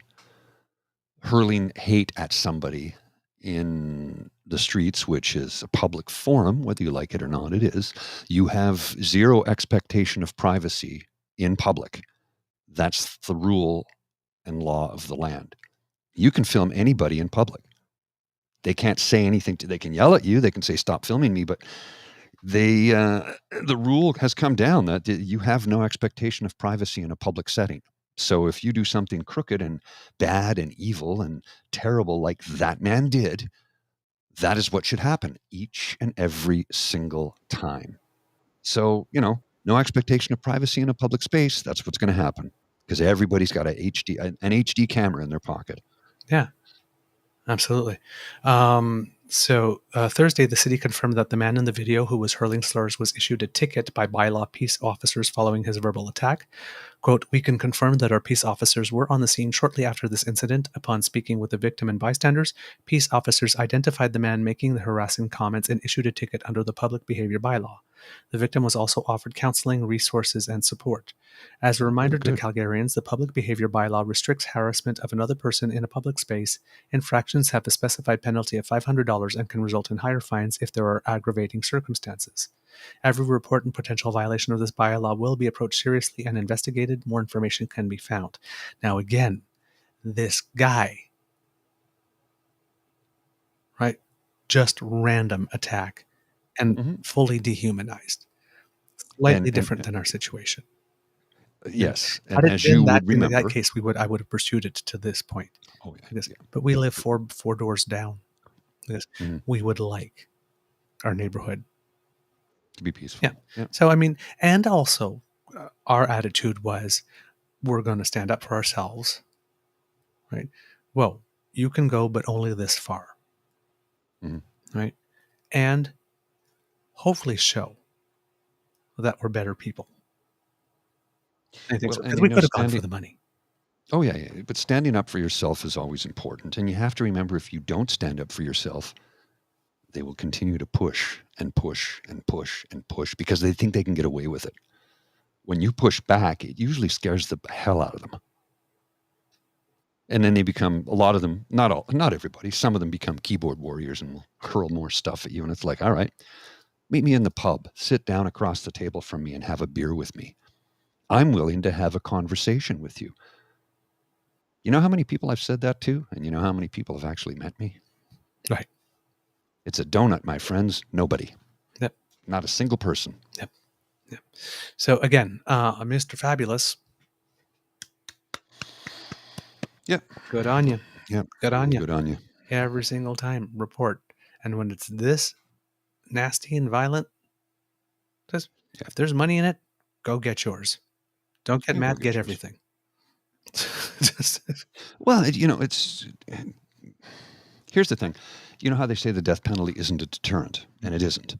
Hurling hate at somebody in the streets, which is a public forum, whether you like it or not, it is. You have zero expectation of privacy in public. That's the rule and law of the land. You can film anybody in public. They can't say anything they can yell at you. They can say, stop filming me, but the rule has come down that you have no expectation of privacy in a public setting. So if you do something crooked and bad and evil and terrible like that man did, that is what should happen each and every single time. So, no expectation of privacy in a public space. That's what's going to happen because everybody's got an HD camera in their pocket. Yeah, absolutely. So Thursday, the city confirmed that the man in the video who was hurling slurs was issued a ticket by bylaw peace officers following his verbal attack. Quote, we can confirm that our peace officers were on the scene shortly after this incident. Upon speaking with the victim and bystanders, peace officers identified the man making the harassing comments and issued a ticket under the public behavior bylaw. The victim was also offered counseling, resources, and support. As a reminder to Calgarians, the public behavior bylaw restricts harassment of another person in a public space. Infractions have a specified penalty of $500 and can result in higher fines if there are aggravating circumstances. Every report and potential violation of this bylaw will be approached seriously and investigated. More information can be found. Now, again, this guy, right, just random attack and fully dehumanized. Slightly different than our situation. Yes, and as you would remember, in that case, I would have pursued it to this point. Oh, yeah. But we live four doors down. We would like our neighborhood to be peaceful. Yeah. So, I mean, and also our attitude was, we're going to stand up for ourselves, right? Well, you can go, but only this far, right? And hopefully show that we're better people. I think so, because we could have gone for the money. Oh, yeah. But standing up for yourself is always important. And you have to remember, if you don't stand up for yourself, they will continue to push and push and push and push because they think they can get away with it. When you push back, it usually scares the hell out of them. And then they become, a lot of them, not everybody, some of them become keyboard warriors and will hurl more stuff at you. And it's like, all right, meet me in the pub, sit down across the table from me and have a beer with me. I'm willing to have a conversation with you. You know how many people I've said that to? And you know how many people have actually met me? Right. It's a donut, my friends. Nobody. Yep. Not a single person. Yep. Yep. So again, Mr. Fabulous. Yep. Good on you. Yep. Good on you. Good on you. Every single time, report. And when it's this nasty and violent, just, if there's money in it, go get yours. Don't get mad, get everything. Well, it's here's the thing. You know how they say the death penalty isn't a deterrent, and it isn't.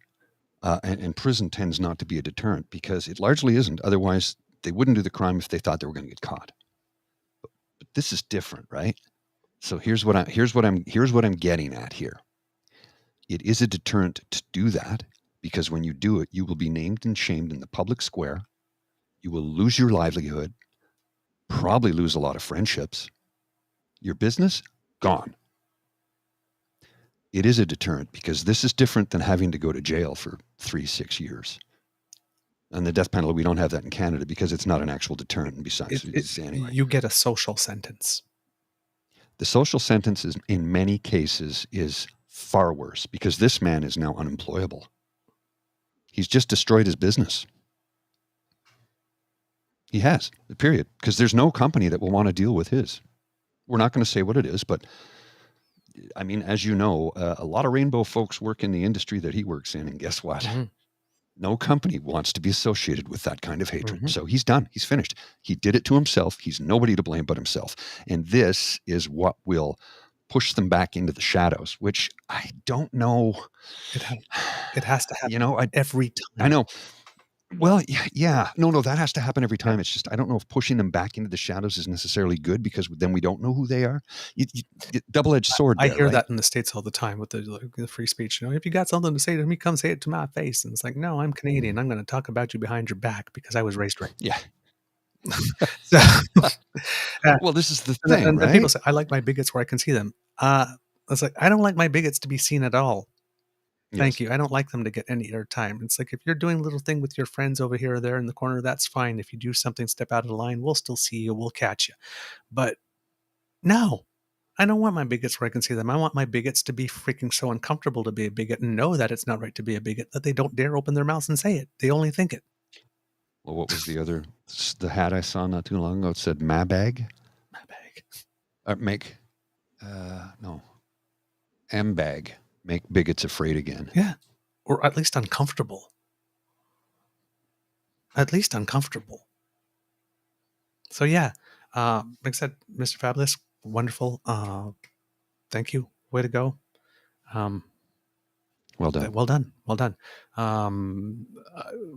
And prison tends not to be a deterrent because it largely isn't. Otherwise, they wouldn't do the crime if they thought they were going to get caught. But this is different, right? So here's what I'm getting at here. It is a deterrent to do that because when you do it, you will be named and shamed in the public square. You will lose your livelihood, probably lose a lot of friendships. Your business, gone. It is a deterrent because this is different than having to go to jail for 3-6 years. And the death penalty, we don't have that in Canada because it's not an actual deterrent. And besides, anyway. You get a social sentence. The social sentence is, in many cases, is far worse because this man is now unemployable. He's just destroyed his business. He has, period. Because there's no company that will want to deal with his. We're not going to say what it is, but I mean, as you know, a lot of rainbow folks work in the industry that he works in, and guess what? Mm-hmm. No company wants to be associated with that kind of hatred. Mm-hmm. So he's done. He's finished. He did it to himself. He's nobody to blame but himself. And this is what will push them back into the shadows, which I don't know. It has to happen every time. I know. Well, yeah. No, that has to happen every time. It's just, I don't know if pushing them back into the shadows is necessarily good because then we don't know who they are. Double-edged sword. I hear that in the States all the time with the free speech. If you got something to say to me, come say it to my face. And it's like, no, I'm Canadian. I'm going to talk about you behind your back because I was raised right. Yeah. So, well, this is the thing, and right? people say, I like my bigots where I can see them. It's like, I don't like my bigots to be seen at all. Thank you. I don't like them to get any airtime. It's like if you're doing a little thing with your friends over here or there in the corner, that's fine. If you do something, step out of the line, we'll still see you. We'll catch you. But no, I don't want my bigots where I can see them. I want my bigots to be freaking so uncomfortable to be a bigot and know that it's not right to be a bigot that they don't dare open their mouths and say it. They only think it. Well, what was the hat I saw not too long ago? It said "Mabag." M-bag. Make bigots afraid again. Yeah. Or at least uncomfortable. So yeah. Like I said, Mr. Fabulous, wonderful. Thank you. Way to go. Well done. Well done.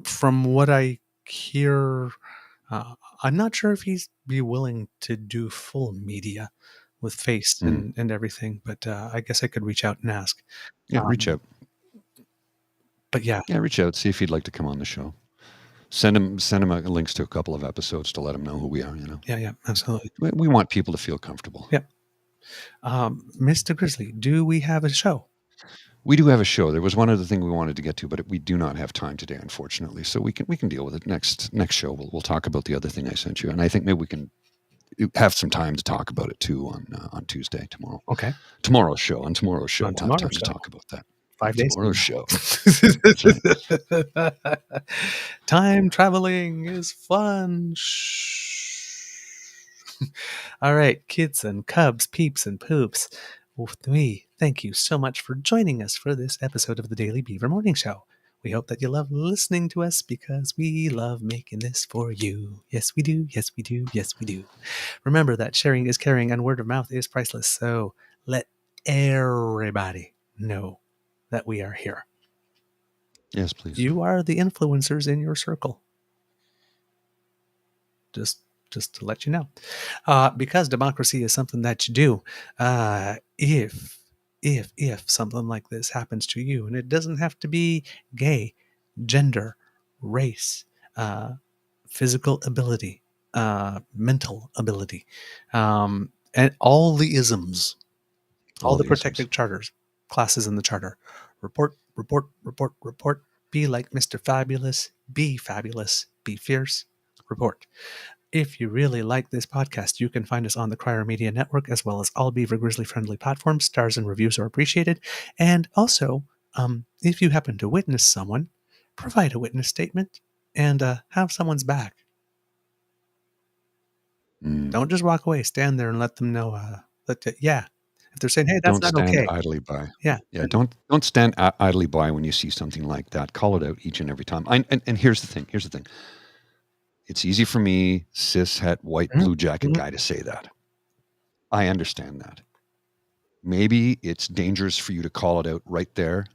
From what I hear, I'm not sure if he's be willing to do full media with face and everything, but I guess I could reach out and ask. Yeah, reach out. But yeah, reach out. See if he'd like to come on the show. Send him links to a couple of episodes to let him know who we are. Yeah, absolutely. We want people to feel comfortable. Yep. Mr. Grizzly, do we have a show? We do have a show. There was one other thing we wanted to get to, but we do not have time today, unfortunately. So we can deal with it next show. We'll talk about the other thing I sent you, and I think maybe we can have some time to talk about it too on Tuesday, tomorrow. Okay. Tomorrow's show. We'll have time to talk about that. 5 days. Tomorrow's show. Time traveling is fun. Shh. All right, kids and cubs, peeps and poops. We thank you so much for joining us for this episode of the Daily Beaver Morning Show. We hope that you love listening to us because we love making this for you. Yes, we do. Yes, we do. Yes, we do. Remember that sharing is caring and word of mouth is priceless. So let everybody know that we are here. Yes, please. You are the influencers in your circle. Just to let you know. Because democracy is something that you do. If something like this happens to you, and it doesn't have to be gay, gender, race, physical ability, mental ability, And all the isms, all the isms. protected charters, classes in the charter. Report, report, report, report. Be like Mr. Fabulous. Be fabulous. Be fierce. Report. If you really like this podcast, you can find us on the Crier Media Network as well as all Beaver Grizzly friendly platforms. Stars and reviews are appreciated. And also, if you happen to witness someone, provide a witness statement and have someone's back. Don't just walk away. Stand there and let them know. If they're saying, "Hey, that's Don't not stand okay," idly by. yeah, Don't stand idly by when you see something like that. Call it out each and every time. And here's the thing. It's easy for me, cis het white blue jacket guy, to say that. I understand that. Maybe it's dangerous for you to call it out right there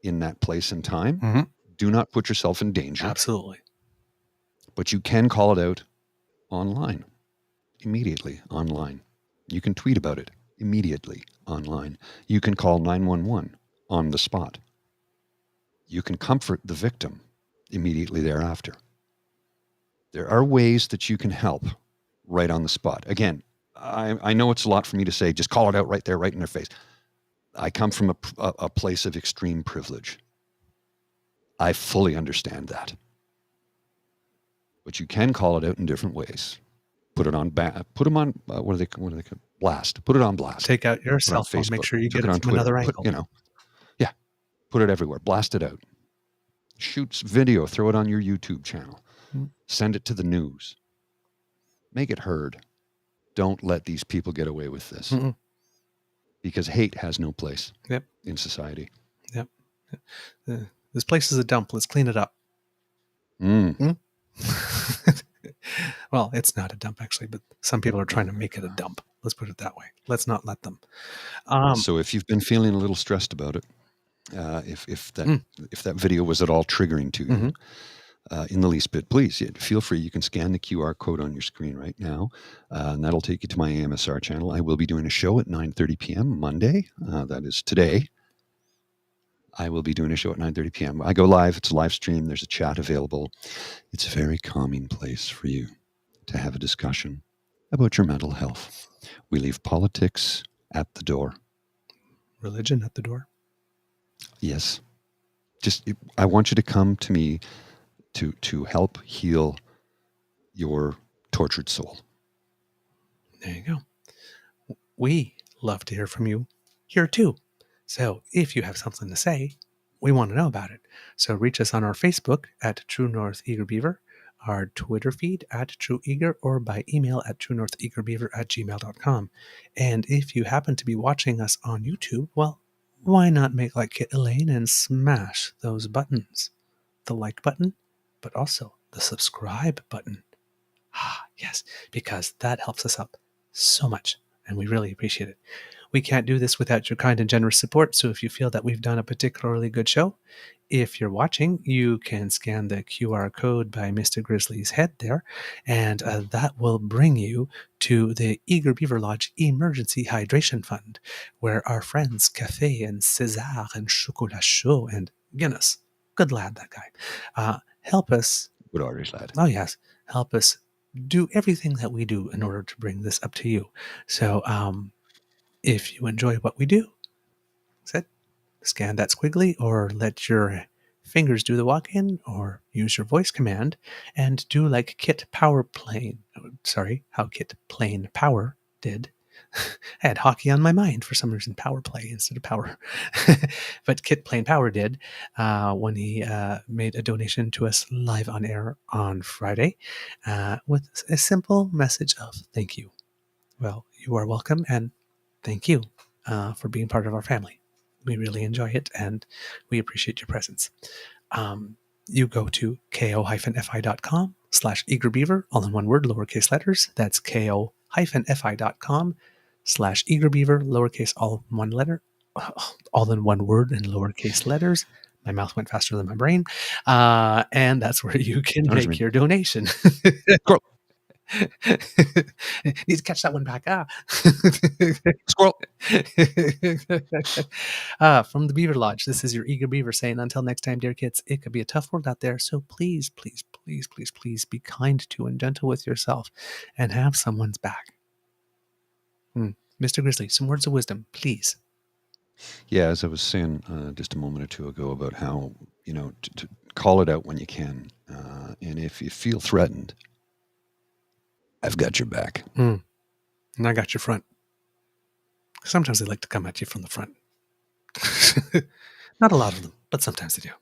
in that place and time. Do not put yourself in danger. Absolutely. But you can call it out online, immediately online. You can tweet about it immediately online. You can call 911 on the spot. You can comfort the victim immediately thereafter. There are ways that you can help right on the spot. Again, I know it's a lot for me to say, just call it out right there, right in their face. I come from a place of extreme privilege. I fully understand that. But you can call it out in different ways. Put it on, put them on, what do they call blast? Put it on blast. Take out your cell phone. Make sure you get it on from Twitter. another angle. Put it everywhere. Blast it out. Shoot video. Throw it on your YouTube channel. Send it to the news. Make it heard. Don't let these people get away with this. Because hate has no place in society. Yep. This place is a dump. Let's clean it up. Well, it's not a dump, actually, but some people are trying to make it a dump. Let's put it that way. Let's not let them. So if you've been feeling a little stressed about it, if that video was at all triggering to you, in the least bit, please feel free. You can scan the QR code on your screen right now, and that'll take you to my AMSR channel. I will be doing a show at 9:30 p.m. Monday. That is today. I will be doing a show at 9:30 p.m. I go live. It's a live stream. There's a chat available. It's a very calming place for you to have a discussion about your mental health. We leave politics at the door. Religion at the door. Yes. I want you to come to me to help heal your tortured soul. There you go. We love to hear from you here too. So if you have something to say, we want to know about it. So reach us on our Facebook at True North Eager Beaver, our Twitter feed at True Eager, or by email at truenortheagerbeaver@gmail.com. And if you happen to be watching us on YouTube, well, why not make like Kit Elaine and smash those buttons? The like button, but also the subscribe button. Yes, because that helps us out so much, and we really appreciate it. We can't do this without your kind and generous support, so if you feel that we've done a particularly good show, if you're watching, you can scan the QR code by Mr. Grizzly's head there, and that will bring you to the Eager Beaver Lodge Emergency Hydration Fund, where our friends Café and César and Chocolat Chaud and Guinness, good lad, that guy, help us. Good Irish lad. Oh, yes. Help us do everything that we do in order to bring this up to you. So if you enjoy what we do, scan that squiggly or let your fingers do the walk-in or use your voice command and do like Kit Power Plane. How Kit Plane Power did. I had hockey on my mind for some reason, power play instead of power. But Kit Plain Power did when he made a donation to us live on air on Friday with a simple message of thank you. Well, you are welcome, and thank you for being part of our family. We really enjoy it, and we appreciate your presence. You go to ko-fi.com/eagerbeaver, all in one word, lowercase letters. That's ko-fi.com/eagerbeaver, lowercase, all in one letter, all in one word in lowercase letters. My mouth went faster than my brain. And that's where you can make your donation. Need to catch that one back. Squirrel. From the Beaver Lodge, this is your Eager Beaver saying, until next time, dear kids, it could be a tough world out there. So please, please, please, please, please be kind to and gentle with yourself and have someone's back. Mr. Grizzly, some words of wisdom, please. Yeah, as I was saying just a moment or two ago about how, to call it out when you can. And if you feel threatened, I've got your back. And I got your front. Sometimes they like to come at you from the front. Not a lot of them, but sometimes they do.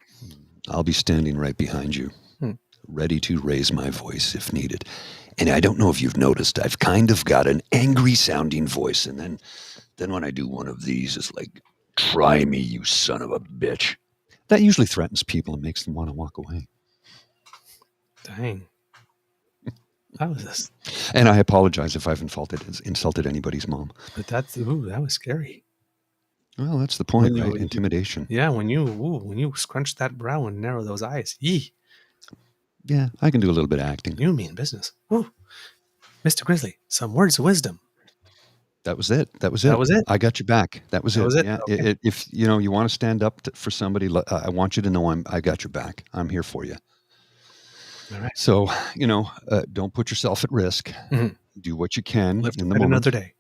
I'll be standing right behind you, ready to raise my voice if needed. And I don't know if you've noticed, I've kind of got an angry sounding voice. And then when I do one of these, it's like, try me, you son of a bitch. That usually threatens people and makes them want to walk away. Dang. That was this. And I apologize if I've insulted anybody's mom. But that was scary. Well, that's the point, right? Intimidation. Yeah, when you scrunch that brow and narrow those eyes. Yee. Yeah, I can do a little bit of acting. You mean business. Woo. Mr. Grizzly, some words of wisdom. That was it. That was it. I got your back. That was it. Yeah. Okay. If you want to stand up for somebody, I want you to know I got your back. I'm here for you. All right. So, don't put yourself at risk. Mm-hmm. Do what you can Live in the moment. Another day.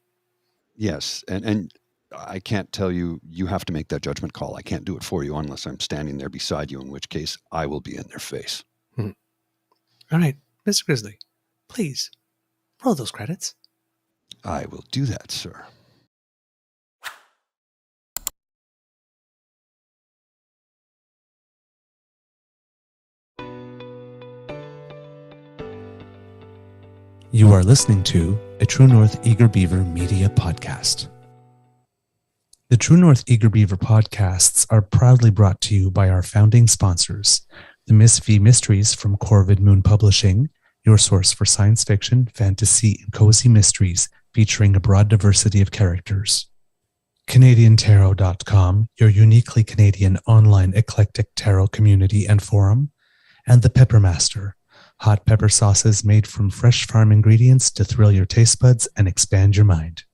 Yes, and I can't tell you. You have to make that judgment call. I can't do it for you unless I'm standing there beside you. In which case, I will be in their face. Mm-hmm. All right, Mr. Grizzly, please roll those credits. I will do that, sir. You are listening to a True North Eager Beaver Media Podcast. The True North Eager Beaver podcasts are proudly brought to you by our founding sponsors, the Miss V Mysteries from Corvid Moon Publishing, your source for science fiction, fantasy, and cozy mysteries featuring a broad diversity of characters. CanadianTarot.com, your uniquely Canadian online eclectic tarot community and forum. And the Peppermaster, hot pepper sauces made from fresh farm ingredients to thrill your taste buds and expand your mind.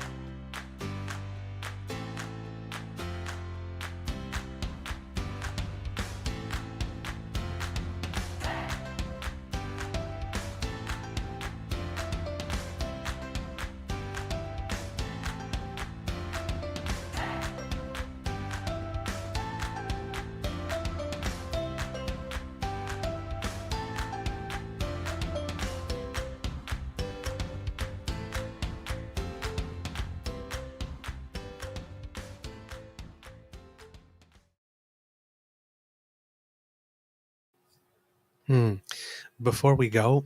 Before we go,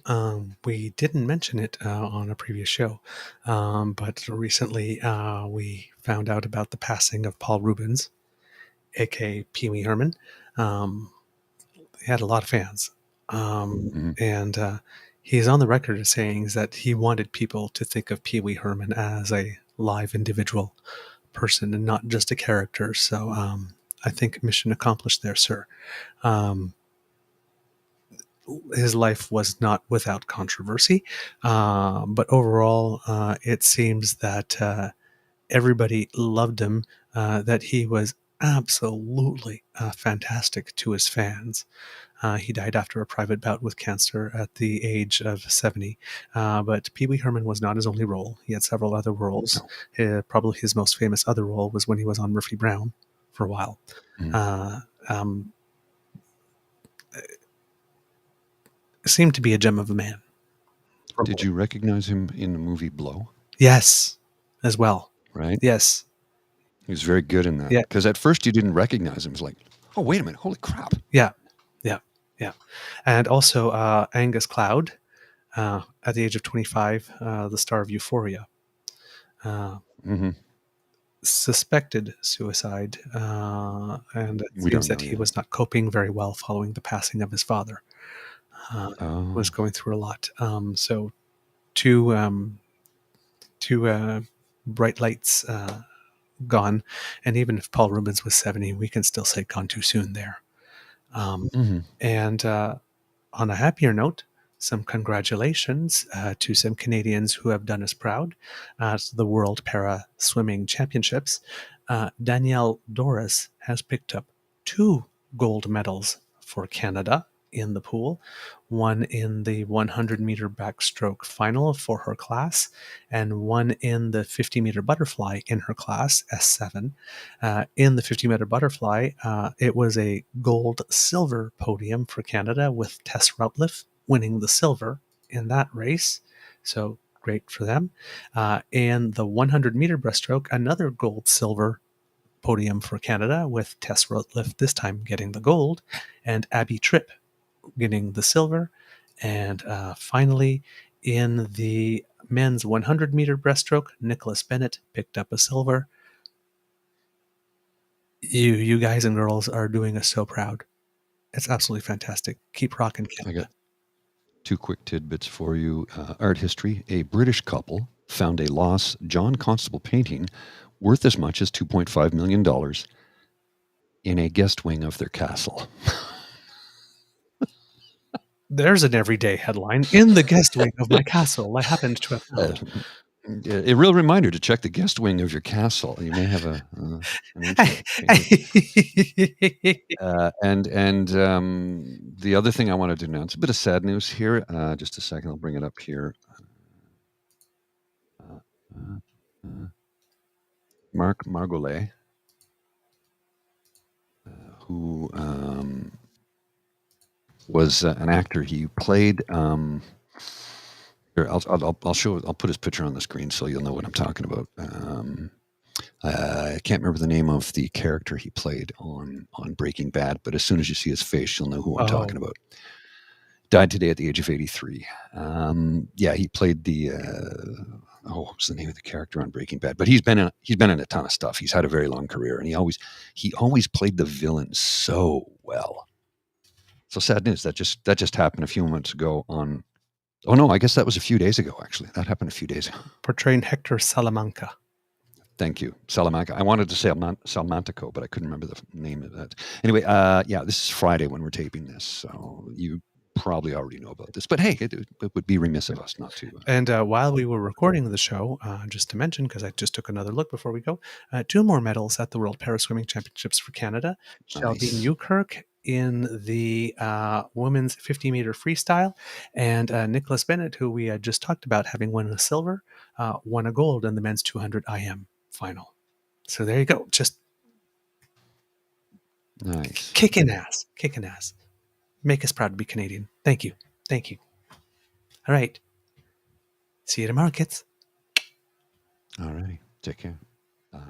we didn't mention it on a previous show, but recently we found out about the passing of Paul Rubens, aka Pee Wee Herman. He had a lot of fans, and he's on the record as saying that he wanted people to think of Pee Wee Herman as a live individual person and not just a character. So I think mission accomplished there, sir. His life was not without controversy, but overall, it seems that everybody loved him, that he was absolutely fantastic to his fans. He died after a private bout with cancer at the age of 70. But Pee Wee Herman was not his only role. He had several other roles. Probably his most famous other role was when he was on Murphy Brown for a while. Seemed to be a gem of a man. Did you recognize him in the movie Blow? Yes, as well. Right? Yes. He was very good in that. Yeah. Because at first you didn't recognize him. It was like, oh, wait a minute. Holy crap. Yeah. And also Angus Cloud, at the age of 25, the star of Euphoria. Suspected suicide, and it seems that he was not coping very well following the passing of his father. Was going through a lot. So two bright lights gone, and even if Paul Rubens was 70, we can still say gone too soon there. And on a happier note, some congratulations to some Canadians who have done us proud at the World Para Swimming Championships. Danielle Doris has picked up 2 gold medals for Canada in the pool, one in the 100-meter backstroke final for her class, and one in the 50-meter butterfly in her class, S7. In the 50-meter butterfly, it was a gold-silver podium for Canada, with Tess Routliff winning the silver in that race. So great for them. And the 100-meter breaststroke, another gold-silver podium for Canada, with Tess Routliff this time getting the gold, and Abby Tripp getting the silver. And finally, in the men's 100-meter breaststroke, Nicholas Bennett picked up a silver. You guys and girls are doing us so proud. It's absolutely fantastic. Keep rocking, Canada. I got 2 quick tidbits for you. Art history. A British couple found a lost John Constable painting worth as much as $2.5 million in a guest wing of their castle. There's an everyday headline. In the guest wing of my castle, I happened to have found. A real reminder to check the guest wing of your castle. You may have an ancient painting. And the other thing I wanted to announce, a bit of sad news here. Just a second, I'll bring it up here. Marc Margolin, who was an actor. He played. Here, I'll show. I'll put his picture on the screen so you'll know what I'm talking about. I can't remember the name of the character he played on Breaking Bad, but as soon as you see his face, you'll know who I'm talking about. Died today at the age of 83. Yeah, he played the. What's the name of the character on Breaking Bad? But he's been in a ton of stuff. He's had a very long career, and he always played the villain so well. So sad news. That just happened a few months ago on. Oh no, I guess that was a few days ago. Actually, that happened a few days ago. Portraying Hector Salamanca. Thank you, Salamanca. I wanted to say Salmantico, but I couldn't remember the name of that. Anyway, yeah, this is Friday when we're taping this, so you probably already know about this. But hey, it would be remiss of us not to. And while we were recording the show, just to mention, because I just took another look before we go, 2 more medals at the World Paraswimming Championships for Canada. Nice. Shelby Newkirk in the women's 50-meter freestyle, and Nicholas Bennett, who we had just talked about having won a silver, won a gold in the men's 200 IM final. So there you go. Just nice. Kicking ass. Make us proud to be Canadian. Thank you. All right. See you tomorrow, kids. All right. Take care. Bye.